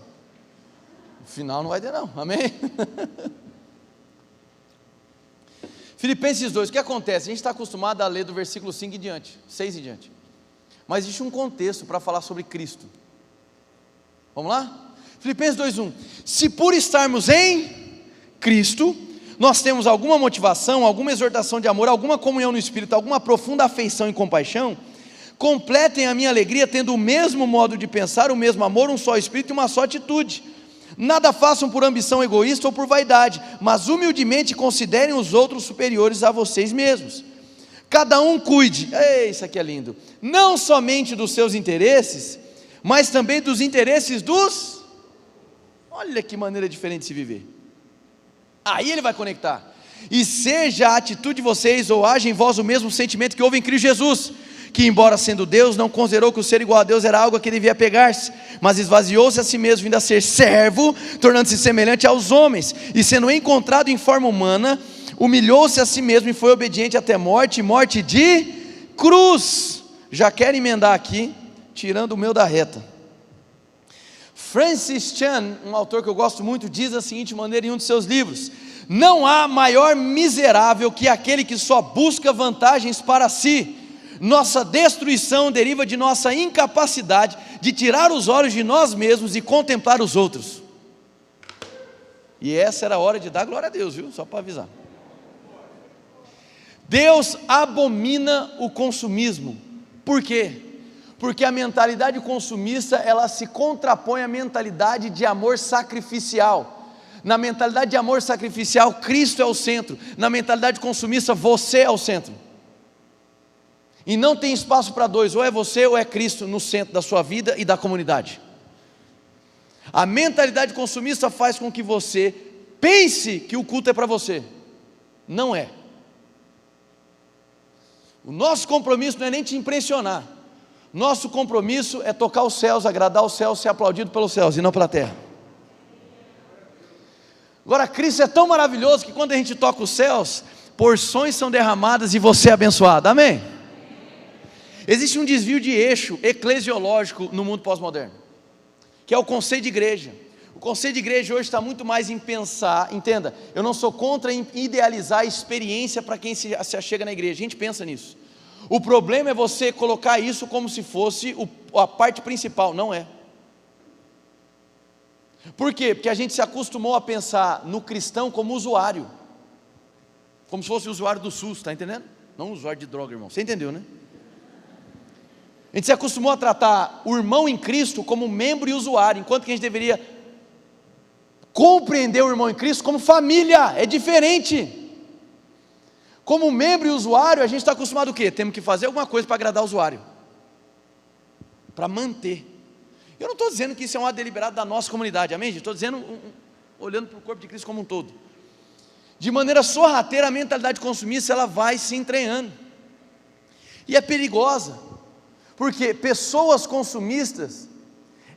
No final não vai ter não, amém? Filipenses 2, o que acontece? A gente está acostumado a ler do versículo 5 em diante, 6 em diante. Mas existe um contexto para falar sobre Cristo. Vamos lá? Filipenses 2:1. Se por estarmos em Cristo, nós temos alguma motivação, alguma exortação de amor, alguma comunhão no Espírito, alguma profunda afeição e compaixão, completem a minha alegria tendo o mesmo modo de pensar, o mesmo amor, um só Espírito e uma só atitude. Nada façam por ambição egoísta ou por vaidade, mas humildemente considerem os outros superiores a vocês mesmos. Cada um cuide, isso aqui é lindo, não somente dos seus interesses, mas também dos interesses dos... Olha que maneira diferente de se viver. Aí ele vai conectar. E seja a atitude de vocês, ou haja em vós o mesmo sentimento que houve em Cristo Jesus, que embora sendo Deus, não considerou que o ser igual a Deus era algo a que devia pegar-se, mas esvaziou-se a si mesmo, vindo a ser servo, tornando-se semelhante aos homens, e sendo encontrado em forma humana, humilhou-se a si mesmo e foi obediente até morte, e morte de cruz. Já quero emendar aqui, tirando o meu da reta. Francis Chan, um autor que eu gosto muito, diz da seguinte maneira em um de seus livros: não há maior miserável que aquele que só busca vantagens para si. Nossa destruição deriva de nossa incapacidade de tirar os olhos de nós mesmos e contemplar os outros. E essa era a hora de dar glória a Deus, viu? Só para avisar. Deus abomina o consumismo. Por quê? Porque a mentalidade consumista, ela se contrapõe à mentalidade de amor sacrificial. Na mentalidade de amor sacrificial, Cristo é o centro. Na mentalidade consumista, você é o centro. E não tem espaço para dois, ou é você ou é Cristo no centro da sua vida e da comunidade. A mentalidade consumista faz com que você pense que o culto é para você. Não é. O nosso compromisso não é nem te impressionar. Nosso compromisso é tocar os céus, agradar os céus, ser aplaudido pelos céus e não pela terra. Agora, Cristo é tão maravilhoso que quando a gente toca os céus, porções são derramadas e você é abençoado, amém? Existe um desvio de eixo eclesiológico no mundo pós-moderno, que é o conceito de igreja. O conceito de igreja hoje está muito mais em pensar, entenda, eu não sou contra em idealizar a experiência para quem se achega na igreja, a gente pensa nisso. O problema é você colocar isso como se fosse a parte principal. Não é. Por quê? Porque a gente se acostumou a pensar no cristão como usuário, como se fosse usuário do SUS, está entendendo? Não usuário de droga, irmão, você entendeu, né? A gente se acostumou a tratar o irmão em Cristo como membro e usuário, enquanto que a gente deveria compreender o irmão em Cristo como família. É diferente. Como membro e usuário, a gente está acostumado o quê? Temos que fazer alguma coisa para agradar o usuário, para manter. Eu não estou dizendo que isso é um ato deliberado da nossa comunidade, amém, gente? Estou dizendo, olhando para o corpo de Cristo como um todo. De maneira sorrateira, a mentalidade consumista, ela vai se entranhando. E é perigosa, porque pessoas consumistas,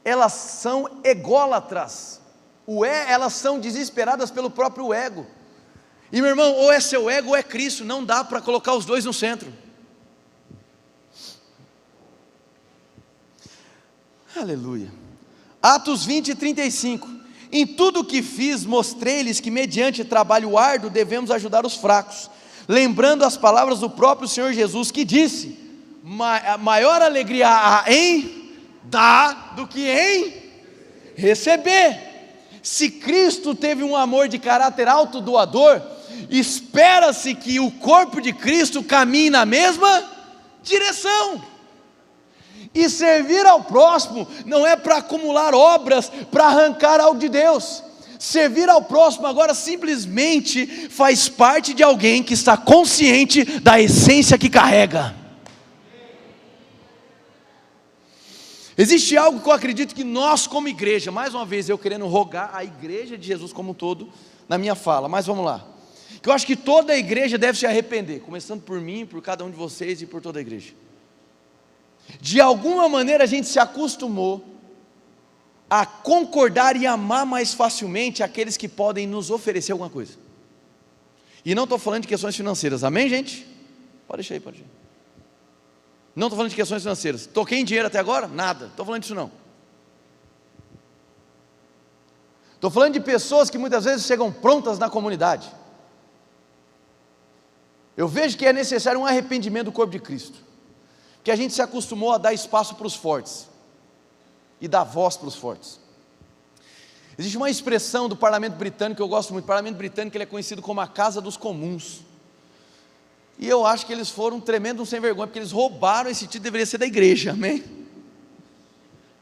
elas são ególatras. Elas são desesperadas pelo próprio ego. E meu irmão, ou é seu ego ou é Cristo, não dá para colocar os dois no centro. Aleluia. Atos 20 e 35. Em tudo o que fiz, mostrei-lhes que mediante trabalho árduo devemos ajudar os fracos, lembrando as palavras do próprio Senhor Jesus, que disse: maior alegria há em dar do que em receber. Se Cristo teve um amor de caráter autodoador, espera-se que o corpo de Cristo caminhe na mesma direção. E servir ao próximo não é para acumular obras, para arrancar algo de Deus. Servir ao próximo agora simplesmente faz parte de alguém que está consciente da essência que carrega. Existe algo que eu acredito que nós como igreja, mais uma vez eu querendo rogar a igreja de Jesus como um todo na minha fala, mas vamos lá, que eu acho que toda a igreja deve se arrepender, começando por mim, por cada um de vocês e por toda a igreja. De alguma maneira a gente se acostumou a concordar e amar mais facilmente aqueles que podem nos oferecer alguma coisa. E não estou falando de questões financeiras, amém, gente? Pode deixar aí, pode deixar. Não estou falando de questões financeiras. Toquei em dinheiro até agora? Nada, estou falando disso não. Estou falando de pessoas que muitas vezes chegam prontas na comunidade. Eu vejo que é necessário um arrependimento do corpo de Cristo, que a gente se acostumou a dar espaço para os fortes e dar voz para os fortes. Existe uma expressão do parlamento britânico que eu gosto muito. O parlamento britânico, ele é conhecido como a casa dos comuns, e eu acho que eles foram tremendo sem vergonha, porque eles roubaram esse título, deveria ser da igreja, amém?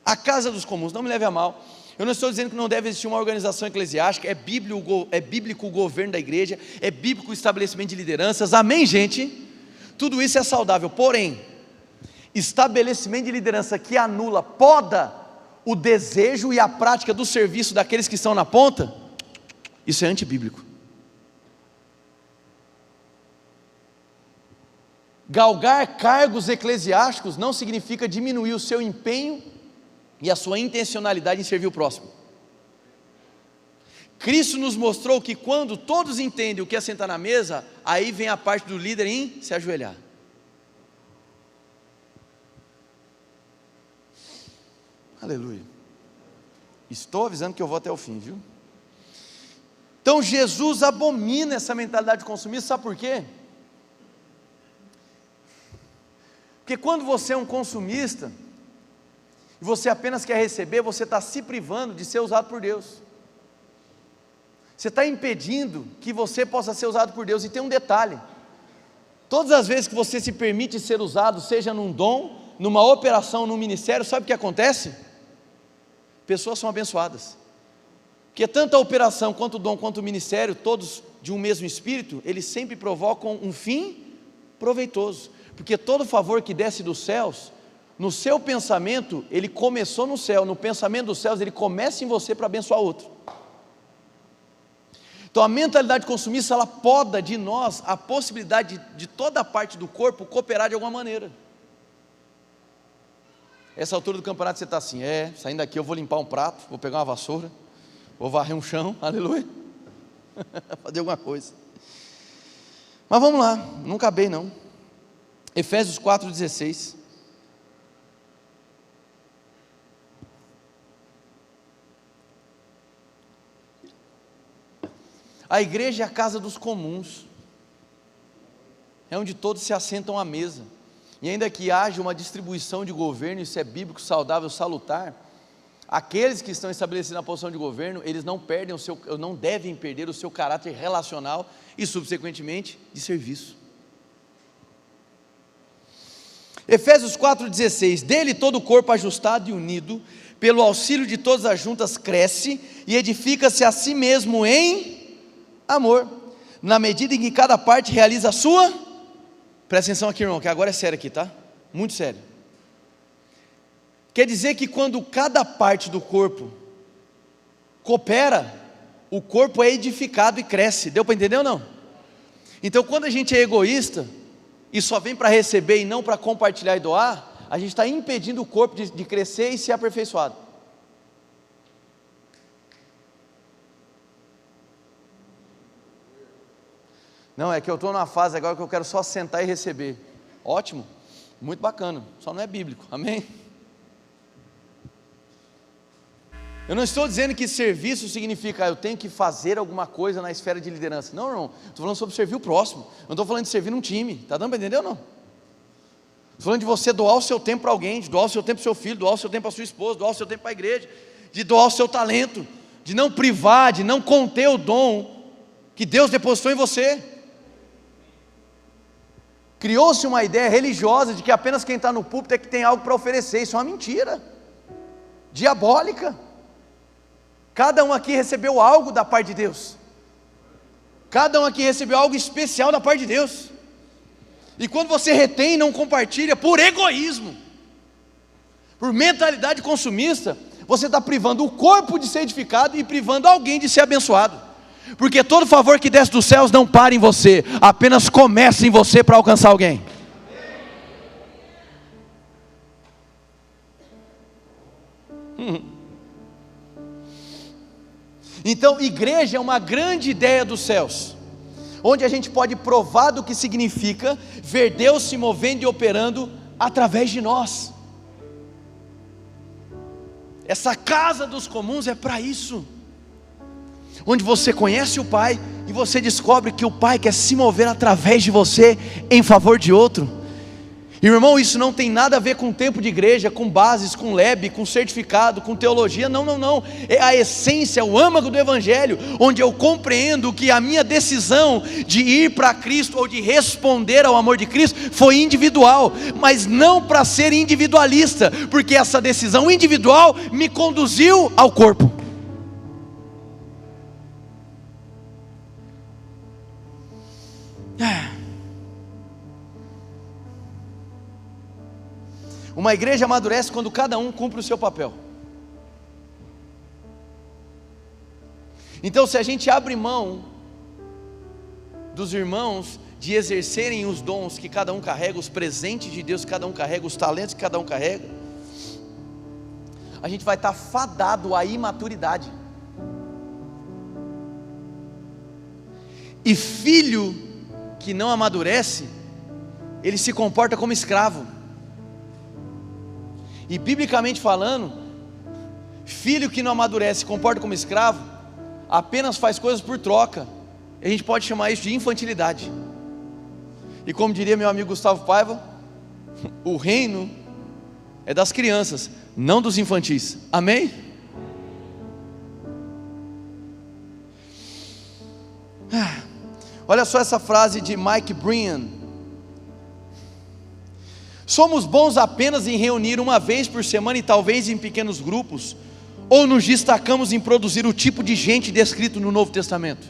A casa dos comuns, não me leve a mal, eu não estou dizendo que não deve existir uma organização eclesiástica, é bíblico o governo da igreja, é bíblico o estabelecimento de lideranças, amém, gente? Tudo isso é saudável, porém, estabelecimento de liderança que anula, poda o desejo e a prática do serviço daqueles que estão na ponta, isso é antibíblico. Galgar cargos eclesiásticos não significa diminuir o seu empenho e a sua intencionalidade em servir o próximo. Cristo nos mostrou que quando todos entendem o que é sentar na mesa, aí vem a parte do líder em se ajoelhar. Aleluia. Estou avisando que eu vou até o fim, viu? Então Jesus abomina essa mentalidade consumista, sabe por quê? Porque quando você é um consumista, e você apenas quer receber, você está se privando de ser usado por Deus. Você está impedindo que você possa ser usado por Deus. E tem um detalhe: todas as vezes que você se permite ser usado, seja num dom, numa operação, num ministério, sabe o que acontece? Pessoas são abençoadas. Porque tanto a operação, quanto o dom, quanto o ministério, todos de um mesmo espírito, eles sempre provocam um fim proveitoso. Porque todo favor que desce dos céus, no seu pensamento, ele começou no céu, no pensamento dos céus, ele começa em você para abençoar outro. Então a mentalidade consumista, ela poda de nós a possibilidade de toda a parte do corpo cooperar de alguma maneira. Essa altura do campeonato você está assim, saindo daqui eu vou limpar um prato, vou pegar uma vassoura, vou varrer um chão, aleluia, fazer alguma coisa. Mas vamos lá, não acabei não. Efésios 4,16. A igreja é a casa dos comuns, é onde todos se assentam à mesa. e ainda que haja uma distribuição de governo, isso é bíblico, saudável, salutar, aqueles que estão estabelecidos na posição de governo, eles não devem perder o seu caráter relacional e subsequentemente de serviço. Efésios 4,16, dele todo o corpo ajustado e unido, pelo auxílio de todas as juntas cresce e edifica-se a si mesmo em amor, na medida em que cada parte realiza a sua, presta atenção aqui, irmão, que agora é sério aqui, tá? Muito sério. Quer dizer que quando cada parte do corpo coopera, o corpo é edificado e cresce, deu para entender ou não? Então quando a gente é egoísta, e só vem para receber e não para compartilhar e doar, a gente está impedindo o corpo de crescer e ser aperfeiçoado. Não, é que eu estou numa fase agora que eu quero só sentar e receber. Ótimo, muito bacana, só não é bíblico, amém? Eu não estou dizendo que serviço significa eu tenho que fazer alguma coisa na esfera de liderança. Não, irmão, estou falando sobre servir o próximo. Eu não estou falando de servir num time. Está dando para entender ou não? Estou falando de você doar o seu tempo para alguém, de doar o seu tempo para o seu filho, doar o seu tempo para a sua esposa, doar o seu tempo para a igreja, de doar o seu talento, de não privar, de não conter o dom que Deus depositou em você. Criou-se uma ideia religiosa de que apenas quem está no púlpito é que tem algo para oferecer. Isso é uma mentira diabólica. Cada um aqui recebeu algo da parte de Deus. Cada um aqui recebeu algo especial da parte de Deus. E quando você retém e não compartilha, por egoísmo, por mentalidade consumista, você está privando o corpo de ser edificado e privando alguém de ser abençoado. Porque todo favor que desce dos céus não para em você, apenas começa em você para alcançar alguém. Então, igreja é uma grande ideia dos céus, onde a gente pode provar do que significa ver Deus se movendo e operando através de nós. Essa casa dos comuns é para isso, onde você conhece o Pai e você descobre que o Pai quer se mover através de você em favor de outro. E, irmão, isso não tem nada a ver com tempo de igreja, com bases, com lab, com certificado, com teologia, não, é a essência, o âmago do Evangelho, onde eu compreendo que a minha decisão de ir para Cristo, ou de responder ao amor de Cristo, foi individual, mas não para ser individualista, porque essa decisão individual me conduziu ao corpo. Uma igreja amadurece quando cada um cumpre o seu papel. Então, se a gente abre mão dos irmãos de exercerem os dons que cada um carrega, os presentes de Deus que cada um carrega, os talentos que cada um carrega, a gente vai estar fadado à imaturidade. E filho que não amadurece, ele se comporta como escravo. E biblicamente falando, filho que não amadurece, se comporta como escravo, apenas faz coisas por troca. A gente pode chamar isso de infantilidade. E como diria meu amigo Gustavo Paiva, o reino é das crianças, não dos infantis. Amém? Olha só essa frase de Mike Bryan: somos bons apenas em reunir uma vez por semana e talvez em pequenos grupos, ou nos destacamos em produzir o tipo de gente descrito no Novo Testamento?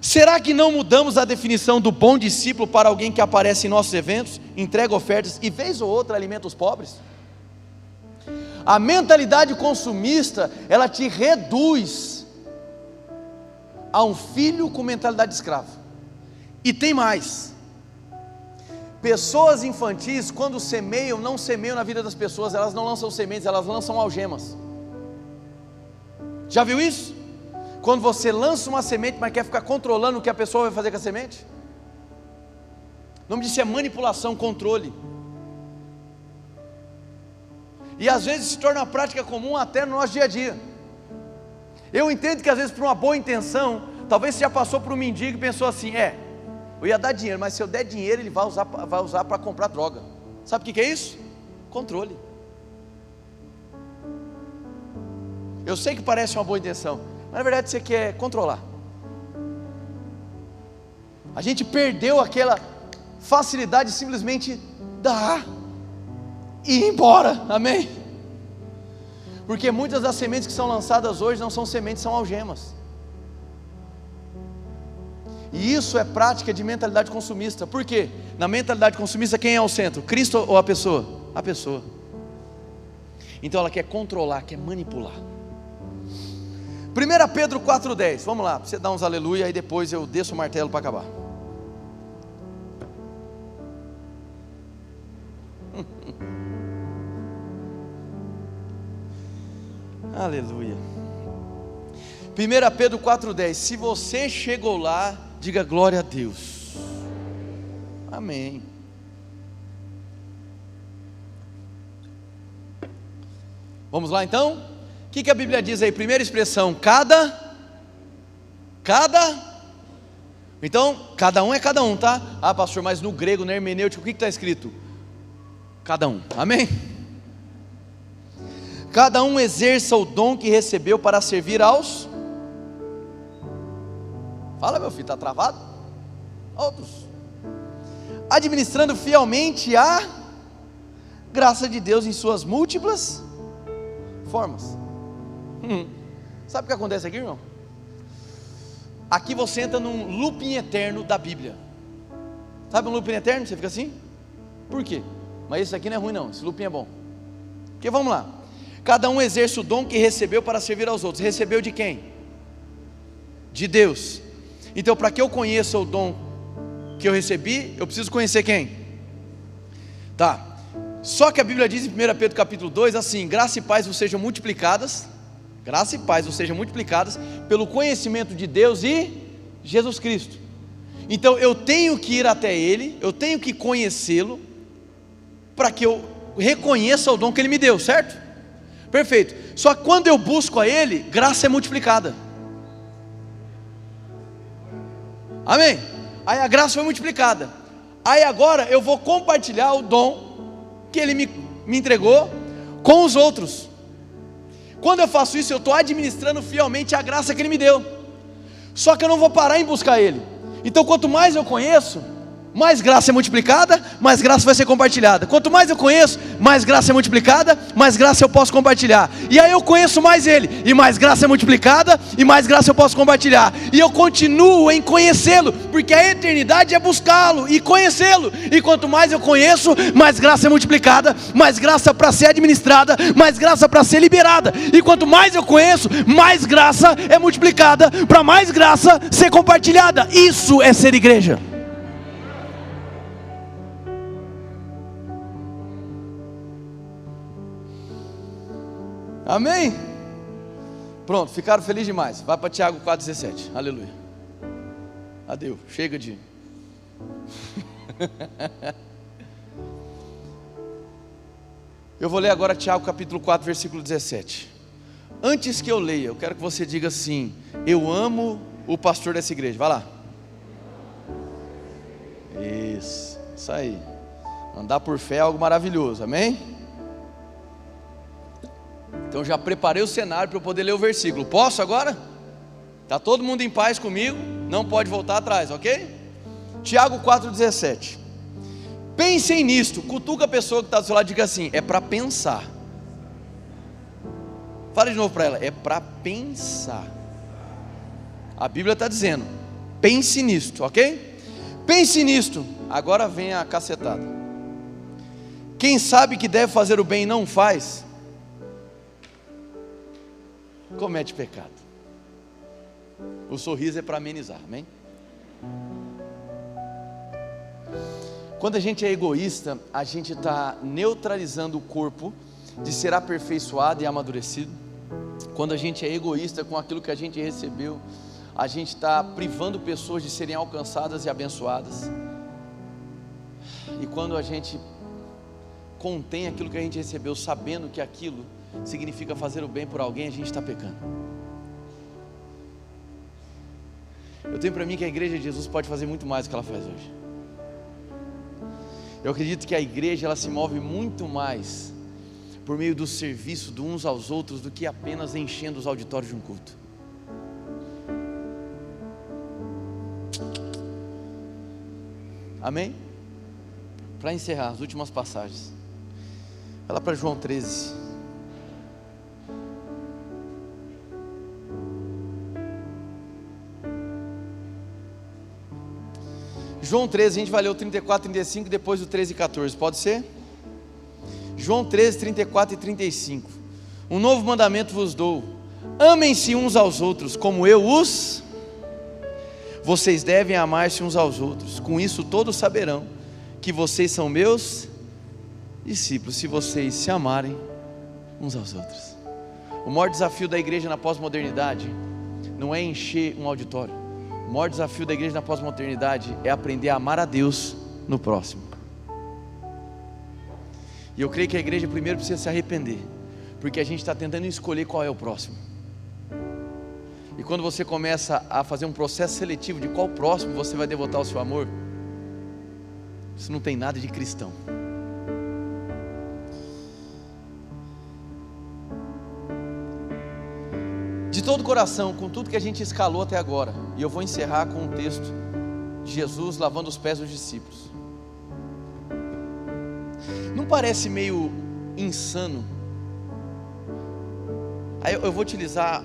Será que não mudamos a definição do bom discípulo para alguém que aparece em nossos eventos, entrega ofertas e vez ou outra alimenta os pobres? A mentalidade consumista, ela te reduz a um filho com mentalidade de escravo. E tem mais: pessoas infantis, quando semeiam, não semeiam na vida das pessoas, elas não lançam sementes, elas lançam algemas. Já viu isso? Quando você lança uma semente, mas quer ficar controlando o que a pessoa vai fazer com a semente? O nome disso é manipulação, controle. E às vezes se torna uma prática comum até no nosso dia a dia. Eu entendo que às vezes por uma boa intenção, talvez você já passou por um mendigo e pensou assim: Eu ia dar dinheiro, mas se eu der dinheiro, ele vai usar para comprar droga. Sabe o que é isso? Controle. Eu sei que parece uma boa intenção, mas na verdade você quer controlar. A gente perdeu aquela facilidade de simplesmente dar e ir embora, amém? Porque muitas das sementes que são lançadas hoje não são sementes, são algemas. E isso é prática de mentalidade consumista. Por quê? Na mentalidade consumista, quem é o centro? Cristo ou a pessoa? A pessoa. Então ela quer controlar, quer manipular. 1 Pedro 4,10, vamos lá, você dá uns aleluia, aí depois eu desço o martelo para acabar. Aleluia. 1 Pedro 4,10, se você chegou lá, diga glória a Deus. Amém. Vamos lá então? O que a Bíblia diz aí? Primeira expressão, cada. Então, cada um é cada um, tá? Ah, pastor, mas no grego, na hermenêutica, o que está escrito? Cada um, amém? Cada um exerça o dom que recebeu para servir aos. Fala, meu filho, está travado? Outros. Administrando fielmente a graça de Deus em suas múltiplas formas. Sabe o que acontece aqui, irmão? Aqui você entra num looping eterno da Bíblia. Sabe um looping eterno? Você fica assim? Por quê? Mas esse aqui não é ruim não, esse looping é bom. Porque vamos lá. Cada um exerce o dom que recebeu para servir aos outros. Recebeu de quem? De Deus. Então, para que eu conheça o dom que eu recebi, eu preciso conhecer quem? Tá. Só que a Bíblia diz em 1 Pedro capítulo 2 assim: graça e paz vos sejam multiplicadas. Graça e paz vos sejam multiplicadas pelo conhecimento de Deus e Jesus Cristo. Então eu tenho que ir até Ele, eu tenho que conhecê-lo, para que eu reconheça o dom que Ele me deu, certo? Perfeito. Só que quando eu busco a Ele, graça é multiplicada. Amém? Aí a graça foi multiplicada. Aí agora eu vou compartilhar o dom que Ele me entregou com os outros. Quando eu faço isso, eu estou administrando fielmente a graça que Ele me deu. Só que eu não vou parar em buscar Ele. Então quanto mais eu conheço, mais graça é multiplicada, mais graça vai ser compartilhada. Quanto mais eu conheço, mais graça é multiplicada, mais graça eu posso compartilhar. E aí eu conheço mais Ele, e mais graça é multiplicada, e mais graça eu posso compartilhar. E eu continuo em conhecê-lo, porque a eternidade é buscá-lo e conhecê-lo. E quanto mais eu conheço, mais graça é multiplicada, mais graça para ser administrada, mais graça para ser liberada. E quanto mais eu conheço, mais graça é multiplicada, para mais graça ser compartilhada. Isso é ser igreja. Amém? Pronto, ficaram felizes demais. Vai para Tiago 4,17. Aleluia. Adeus, chega de... Eu vou ler agora Tiago capítulo 4, versículo 17. Antes que eu leia, eu quero que você diga assim: eu amo o pastor dessa igreja. Vai lá. Isso aí. Andar por fé é algo maravilhoso, amém? Então já preparei o cenário para eu poder ler o versículo. Posso agora? Está todo mundo em paz comigo? Não pode voltar atrás, ok? Tiago 4,17. Pensem nisto. Cutuca a pessoa que está do seu lado e diga assim: é para pensar. Fala de novo para ela: é para pensar. A Bíblia está dizendo: pense nisto, ok? Pense nisto. Agora vem a cacetada. Quem sabe que deve fazer o bem e não faz, comete pecado. O sorriso é para amenizar, amém? Quando a gente é egoísta, a gente está neutralizando o corpo de ser aperfeiçoado e amadurecido. Quando a gente é egoísta com aquilo que a gente recebeu, a gente está privando pessoas de serem alcançadas e abençoadas. E quando a gente contém aquilo que a gente recebeu, sabendo que aquilo significa fazer o bem por alguém, a gente está pecando. Eu tenho para mim que a igreja de Jesus pode fazer muito mais do que ela faz hoje. Eu acredito que a igreja ela se move muito mais por meio do serviço de uns aos outros do que apenas enchendo os auditórios de um culto. Amém? Para encerrar, as últimas passagens. Vai lá para João 13. João 13, a gente vai ler o 34 e 35, depois o 13 e 14, pode ser? João 13, 34 e 35. Um novo mandamento vos dou: amem-se uns aos outros, como eu os... Vocês devem amar-se uns aos outros. Com isso todos saberão que vocês são meus discípulos, se vocês se amarem uns aos outros. O maior desafio da igreja na pós-modernidade não é encher um auditório. O maior desafio da igreja na pós-modernidade é aprender a amar a Deus no próximo. E eu creio que a igreja primeiro precisa se arrepender, porque a gente está tentando escolher qual é o próximo. E quando você começa a fazer um processo seletivo de qual próximo você vai devotar o seu amor, isso não tem nada de cristão. De todo o coração, com tudo que a gente escalou até agora, e eu vou encerrar com um texto de Jesus lavando os pés dos discípulos. Não parece meio insano? Aí eu vou utilizar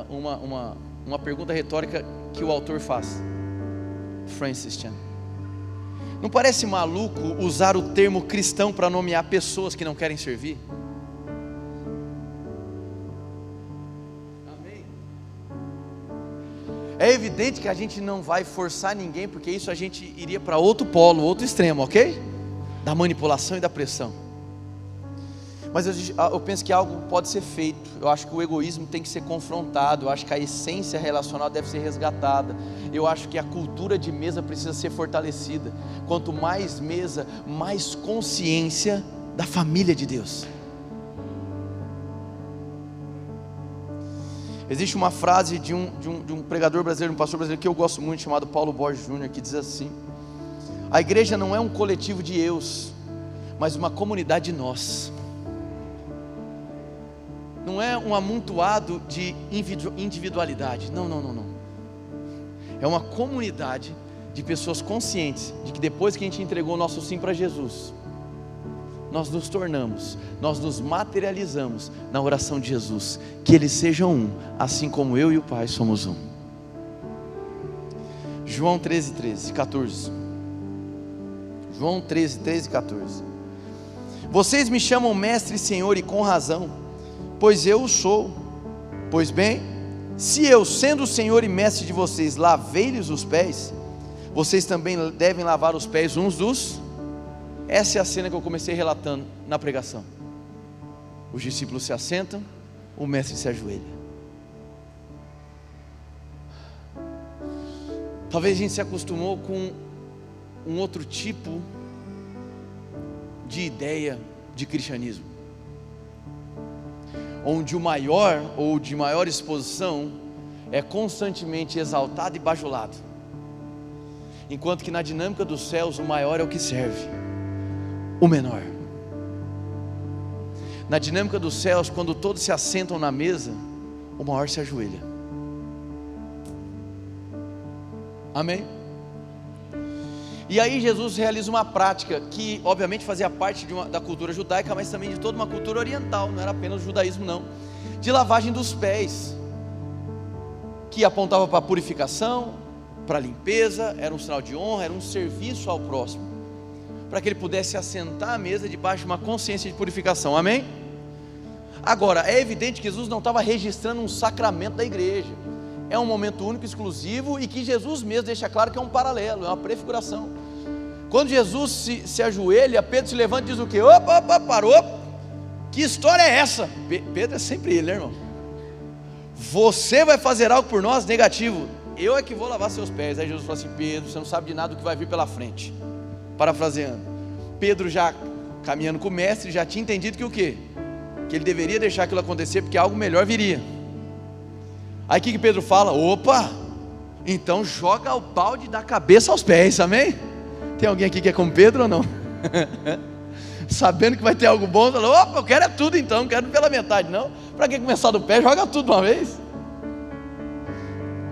uma pergunta retórica que o autor faz, Francis Chan. Não parece maluco usar o termo cristão para nomear pessoas que não querem servir? É evidente que a gente não vai forçar ninguém, porque isso a gente iria para outro polo, outro extremo, ok? Da manipulação e da pressão. Mas eu penso que algo pode ser feito. Eu acho que o egoísmo tem que ser confrontado. Eu acho que a essência relacional deve ser resgatada. Eu acho que a cultura de mesa precisa ser fortalecida. Quanto mais mesa, mais consciência da família de Deus. Existe uma frase de um pregador brasileiro, um pastor brasileiro que eu gosto muito, chamado Paulo Borges Jr., que diz assim: a igreja não é um coletivo de eus, mas uma comunidade de nós. Não é um amontoado de individualidade, não. É uma comunidade de pessoas conscientes de que depois que a gente entregou o nosso sim para Jesus, nós nos tornamos, nós nos materializamos na oração de Jesus, que eles sejam um, assim como eu e o Pai somos um. João 13, 14. João 13, 14. Vocês me chamam mestre e senhor, e com razão, pois eu o sou. Pois bem, se eu, sendo o senhor e mestre de vocês, lavei-lhes os pés, vocês também devem lavar os pés uns dos... Essa é a cena que eu comecei relatando na pregação. Os discípulos se assentam, o mestre se ajoelha. Talvez a gente se acostumou com um outro tipo de ideia de cristianismo, onde o maior ou de maior exposição é constantemente exaltado e bajulado, enquanto que na dinâmica dos céus o maior é o que serve o menor. Na dinâmica dos céus, quando todos se assentam na mesa, o maior se ajoelha. Amém? E aí Jesus realiza uma prática que obviamente fazia parte da cultura judaica, mas também de toda uma cultura oriental, não era apenas o judaísmo não, de lavagem dos pés, que apontava para a purificação, para a limpeza, era um sinal de honra, era um serviço ao próximo, para que ele pudesse assentar à mesa debaixo de uma consciência de purificação. Amém? Agora, é evidente que Jesus não estava registrando um sacramento da igreja. É um momento único, exclusivo, e que Jesus mesmo deixa claro que é um paralelo, é uma prefiguração. Quando Jesus se ajoelha, Pedro se levanta e diz o quê? Opa, parou, que história é essa? Pedro é sempre ele, né, irmão? Você vai fazer algo por nós? Negativo. Eu é que vou lavar seus pés. Aí Jesus falou assim: Pedro, você não sabe de nada do que vai vir pela frente. Parafraseando, Pedro, já caminhando com o mestre, já tinha entendido que o quê? Que ele deveria deixar aquilo acontecer, porque algo melhor viria. Aí o que Pedro fala? Opa, Então joga o balde da cabeça aos pés, amém? Tem alguém aqui que é como Pedro ou não? Sabendo que vai ter algo bom, falou: opa, eu quero é tudo então, não quero pela metade não. Para que começar do pé? Joga tudo de uma vez.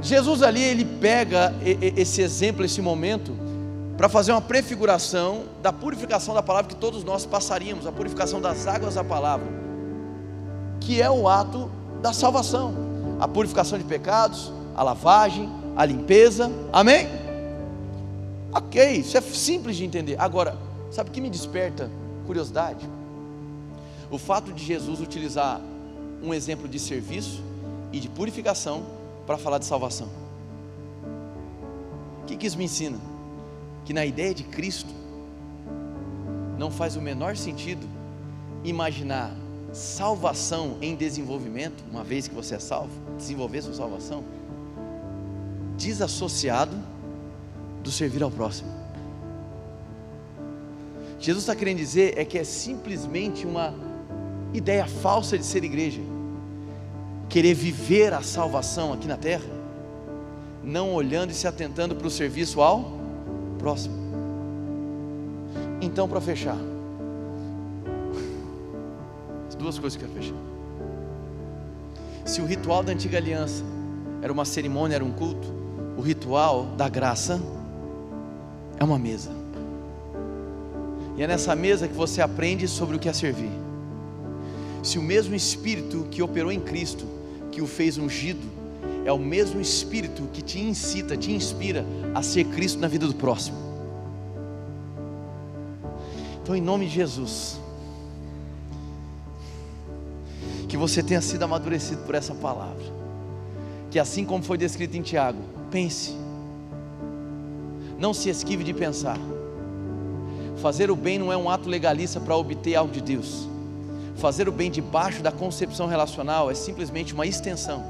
Jesus ali, ele pega esse exemplo, esse momento, para fazer uma prefiguração da purificação da palavra que todos nós passaríamos, a purificação das águas da palavra, que é o ato da salvação, a purificação de pecados, a lavagem, a limpeza, amém? Ok, isso é simples de entender. Agora, sabe o que me desperta curiosidade? O fato de Jesus utilizar um exemplo de serviço e de purificação para falar de salvação. O que isso me ensina? Que na ideia de Cristo não faz o menor sentido imaginar salvação em desenvolvimento, uma vez que você é salvo, desenvolver sua salvação desassociado do servir ao próximo. Jesus está querendo dizer que é simplesmente uma ideia falsa de ser igreja, querer viver a salvação aqui na terra, não olhando e se atentando para o serviço ao próximo. Então, para fechar, as duas coisas que eu quero fechar. Se o ritual da antiga aliança era uma cerimônia, era um culto, o ritual da graça é uma mesa, e é nessa mesa que você aprende sobre o que é servir. Se o mesmo Espírito que operou em Cristo, que o fez ungido, é o mesmo Espírito que te incita, te inspira a ser Cristo na vida do próximo. Então, em nome de Jesus, que você tenha sido amadurecido por essa palavra, que assim como foi descrito em Tiago, pense, não se esquive de pensar. Fazer o bem não é um ato legalista para obter algo de Deus. Fazer o bem debaixo da concepção relacional é simplesmente uma extensão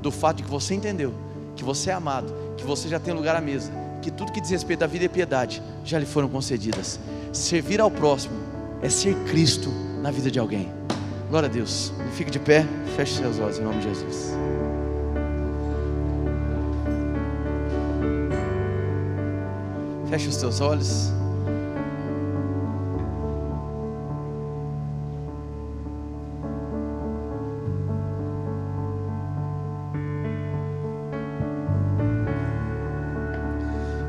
do fato de que você entendeu que você é amado, que você já tem lugar à mesa, que tudo que diz respeito à vida e piedade já lhe foram concedidas. Servir ao próximo é ser Cristo na vida de alguém. Glória a Deus. Fique de pé, feche seus olhos em nome de Jesus. Feche os teus olhos.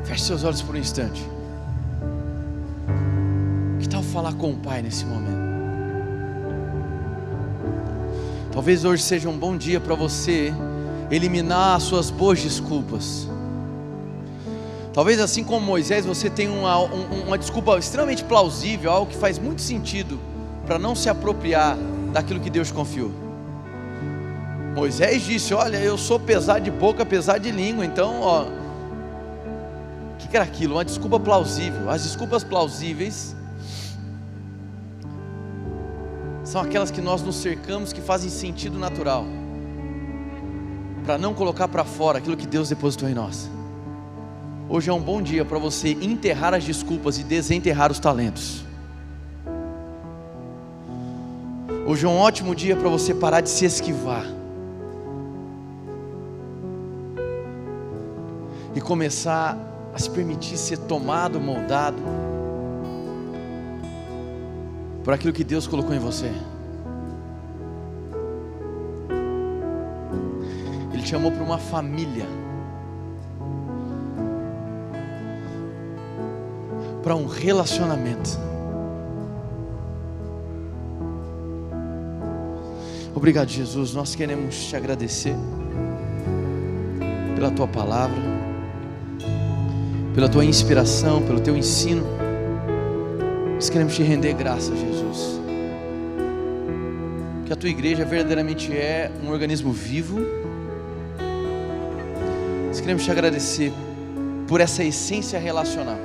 Feche seus olhos por um instante. Que tal falar com o Pai nesse momento? Talvez hoje seja um bom dia para você eliminar as suas boas desculpas. Talvez assim como Moisés, você tenha uma desculpa extremamente plausível, algo que faz muito sentido para não se apropriar daquilo que Deus confiou. Moisés disse: olha, eu sou pesado de boca, pesado de língua. Então, o que era aquilo? Uma desculpa plausível. As desculpas plausíveis são aquelas que nós nos cercamos, que fazem sentido natural, para não colocar para fora aquilo que Deus depositou em nós. Hoje é um bom dia para você enterrar as desculpas e desenterrar os talentos. Hoje é um ótimo dia para você parar de se esquivar e começar a se permitir ser tomado, moldado por aquilo que Deus colocou em você. Ele te chamou para uma família, para um relacionamento. Obrigado, Jesus. Nós queremos te agradecer pela tua palavra, pela tua inspiração, pelo teu ensino. Nós queremos te render graças, Jesus, que a tua igreja verdadeiramente é um organismo vivo. Nós queremos te agradecer por essa essência relacional,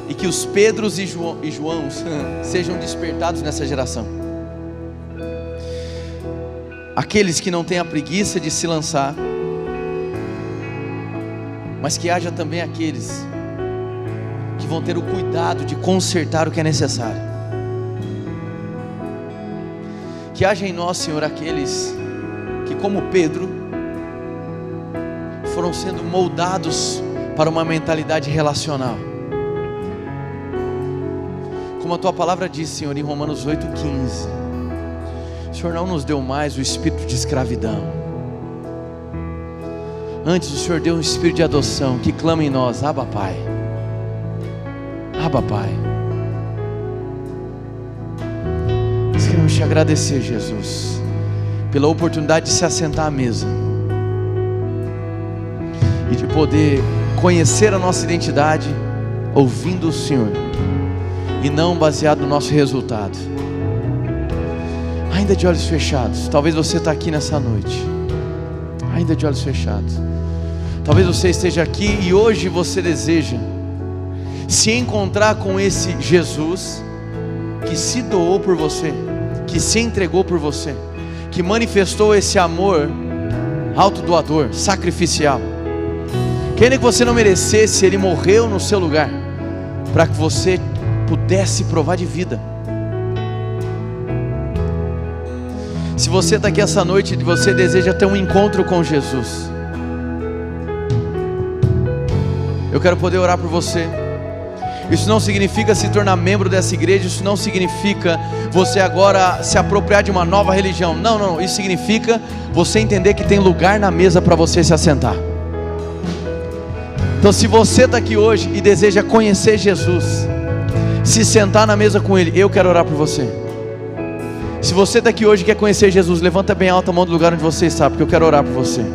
e que os Pedros e Joãos sejam despertados nessa geração. Aqueles que não têm a preguiça de se lançar, mas que haja também aqueles que vão ter o cuidado de consertar o que é necessário. Que haja em nós, Senhor, aqueles que, como Pedro, foram sendo moldados para uma mentalidade relacional. Como a tua palavra diz, Senhor, em Romanos 8,15, o Senhor não nos deu mais o espírito de escravidão. Antes o Senhor deu um espírito de adoção que clama em nós: Abba Pai, Abba Pai. Nós queremos te agradecer, Jesus, pela oportunidade de se assentar à mesa e de poder conhecer a nossa identidade ouvindo o Senhor e não baseado no nosso resultado. Ainda de olhos fechados, talvez você está aqui nessa noite, ainda de olhos fechados, talvez você esteja aqui e hoje você deseja se encontrar com esse Jesus que se doou por você, que se entregou por você, que manifestou esse amor autodoador, sacrificial, que ainda que você não merecesse, Ele morreu no seu lugar, para que você pudesse provar de vida. Se você está aqui essa noite e você deseja ter um encontro com Jesus, eu quero poder orar por você. Isso não significa se tornar membro dessa igreja, isso não significa você agora se apropriar de uma nova religião. Não, não, isso significa você entender que tem lugar na mesa para você se assentar. Então, se você está aqui hoje e deseja conhecer Jesus, se sentar na mesa com Ele, eu quero orar por você. Se você está aqui hoje e quer conhecer Jesus, levanta bem alta a mão do lugar onde você está, porque eu quero orar por você.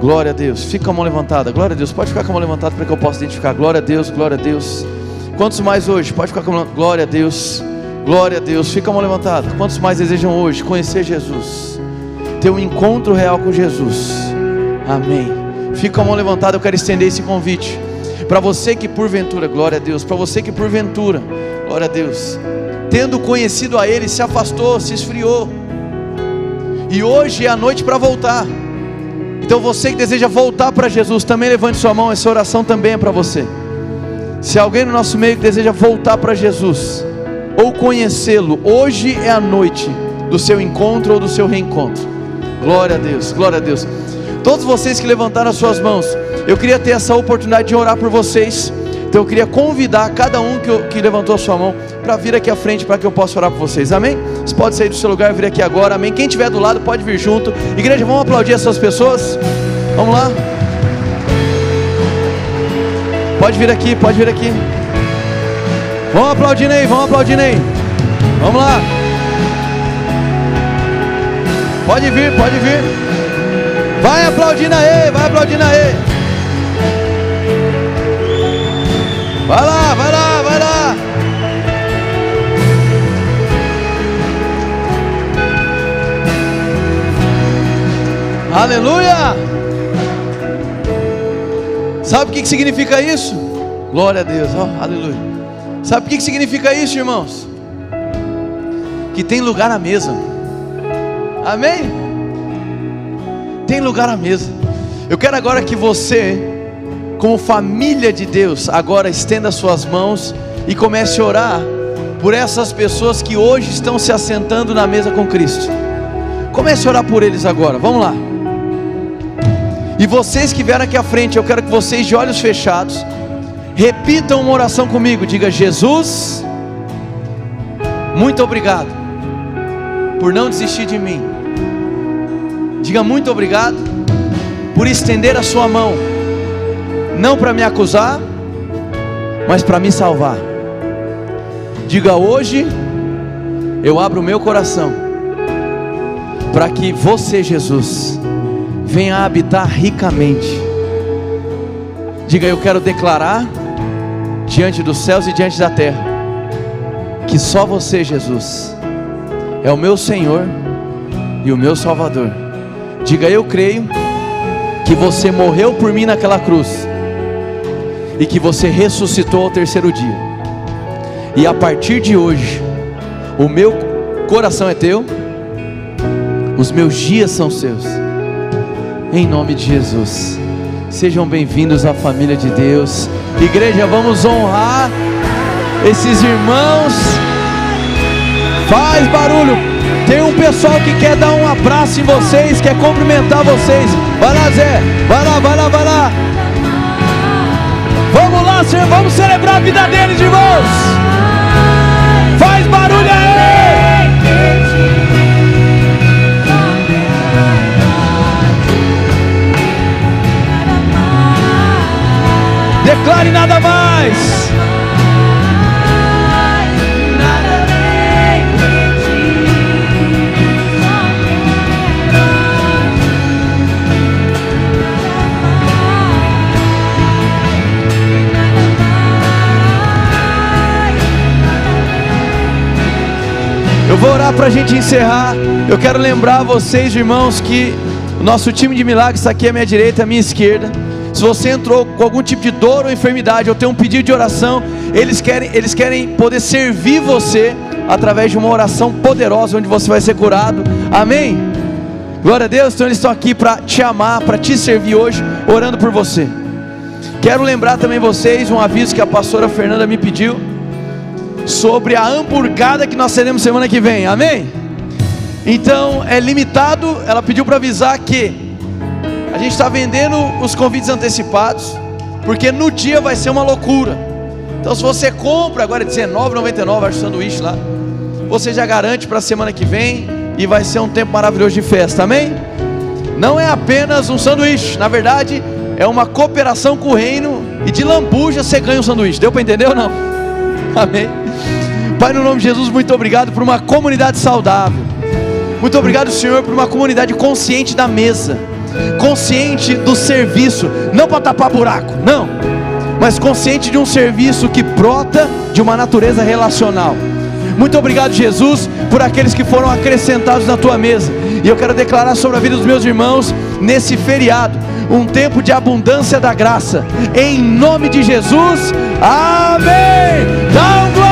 Glória a Deus, fica com a mão levantada. Glória a Deus, pode ficar com a mão levantada para que eu possa identificar. Glória a Deus, glória a Deus. Quantos mais hoje? Pode ficar com a mão. Glória a Deus, glória a Deus. Fica com a mão levantada. Quantos mais desejam hoje conhecer Jesus, ter um encontro real com Jesus? Amém. Fica com a mão levantada, eu quero estender esse convite para você que porventura, glória a Deus, para você que porventura, glória a Deus, tendo conhecido a Ele, se afastou, se esfriou, e hoje é a noite para voltar. Então você que deseja voltar para Jesus, também levante sua mão, essa oração também é para você. Se alguém no nosso meio que deseja voltar para Jesus, ou conhecê-lo, hoje é a noite do seu encontro ou do seu reencontro. Glória a Deus, glória a Deus. Todos vocês que levantaram as suas mãos, eu queria ter essa oportunidade de orar por vocês. Então eu queria convidar cada um que levantou a sua mão para vir aqui à frente, para que eu possa orar por vocês, amém? Você pode sair do seu lugar e vir aqui agora, amém? Quem estiver do lado pode vir junto. Igreja, vamos aplaudir essas pessoas? Vamos lá? Pode vir aqui, pode vir aqui. Vamos aplaudindo aí, vamos aplaudindo aí. Vamos lá. Pode vir, pode vir. Vai aplaudindo aí, vai aplaudindo aí. Vai lá, vai lá, vai lá. Aleluia. Sabe o que significa isso? Glória a Deus, oh, aleluia. Sabe o que significa isso, irmãos? Que tem lugar à mesa. Amém? Tem lugar à mesa. Eu quero agora que você, como família de Deus, agora estenda suas mãos e comece a orar por essas pessoas que hoje estão se assentando na mesa com Cristo. Comece a orar por eles agora, vamos lá. E vocês que vieram aqui à frente, eu quero que vocês, de olhos fechados, repitam uma oração comigo. Diga: Jesus, muito obrigado por não desistir de mim. Diga: muito obrigado por estender a sua mão, não para me acusar, mas para me salvar. Diga: hoje eu abro o meu coração para que você, Jesus, venha habitar ricamente. Diga: eu quero declarar diante dos céus e diante da terra que só você, Jesus, é o meu Senhor e o meu Salvador. Diga: eu creio que você morreu por mim naquela cruz e que você ressuscitou ao terceiro dia, e a partir de hoje o meu coração é teu, os meus dias são seus. Em nome de Jesus, sejam bem-vindos à família de Deus. Igreja, vamos honrar esses irmãos. Faz barulho, Tem um pessoal que quer dar um abraço em vocês, quer cumprimentar vocês. Vai lá, Zé. Vai lá, vai lá, vai lá. Vamos lá, Senhor. Vamos celebrar a vida deles, irmãos. Faz barulho aí. Declare nada mais. Eu vou orar para a gente encerrar. Eu quero lembrar vocês, irmãos, que o nosso time de milagres está aqui à minha direita, à minha esquerda. Se você entrou com algum tipo de dor ou enfermidade, ou tem um pedido de oração, eles querem poder servir você através de uma oração poderosa, onde você vai ser curado. Amém? Glória a Deus. Então eles estão aqui para te amar, para te servir hoje, orando por você. Quero lembrar também vocês um aviso que a pastora Fernanda me pediu sobre a hamburgada que nós teremos semana que vem. Amém? Então é limitado. Ela pediu para avisar que a gente está vendendo os convites antecipados, porque no dia vai ser uma loucura. Então se você compra agora R$19,99, acho, o sanduíche lá, você já garante para a semana que vem, e vai ser um tempo maravilhoso de festa. Amém? Não é apenas um sanduíche, na verdade é uma cooperação com o reino, e de lambuja você ganha um sanduíche. Deu para entender ou não? Amém? Pai, no nome de Jesus, muito obrigado por uma comunidade saudável. Muito obrigado, Senhor, por uma comunidade consciente da mesa, consciente do serviço, não para tapar buraco, não, mas consciente de um serviço que brota de uma natureza relacional. Muito obrigado, Jesus, por aqueles que foram acrescentados na tua mesa. E eu quero declarar sobre a vida dos meus irmãos nesse feriado um tempo de abundância da graça, em nome de Jesus. Amém. Dá um glória.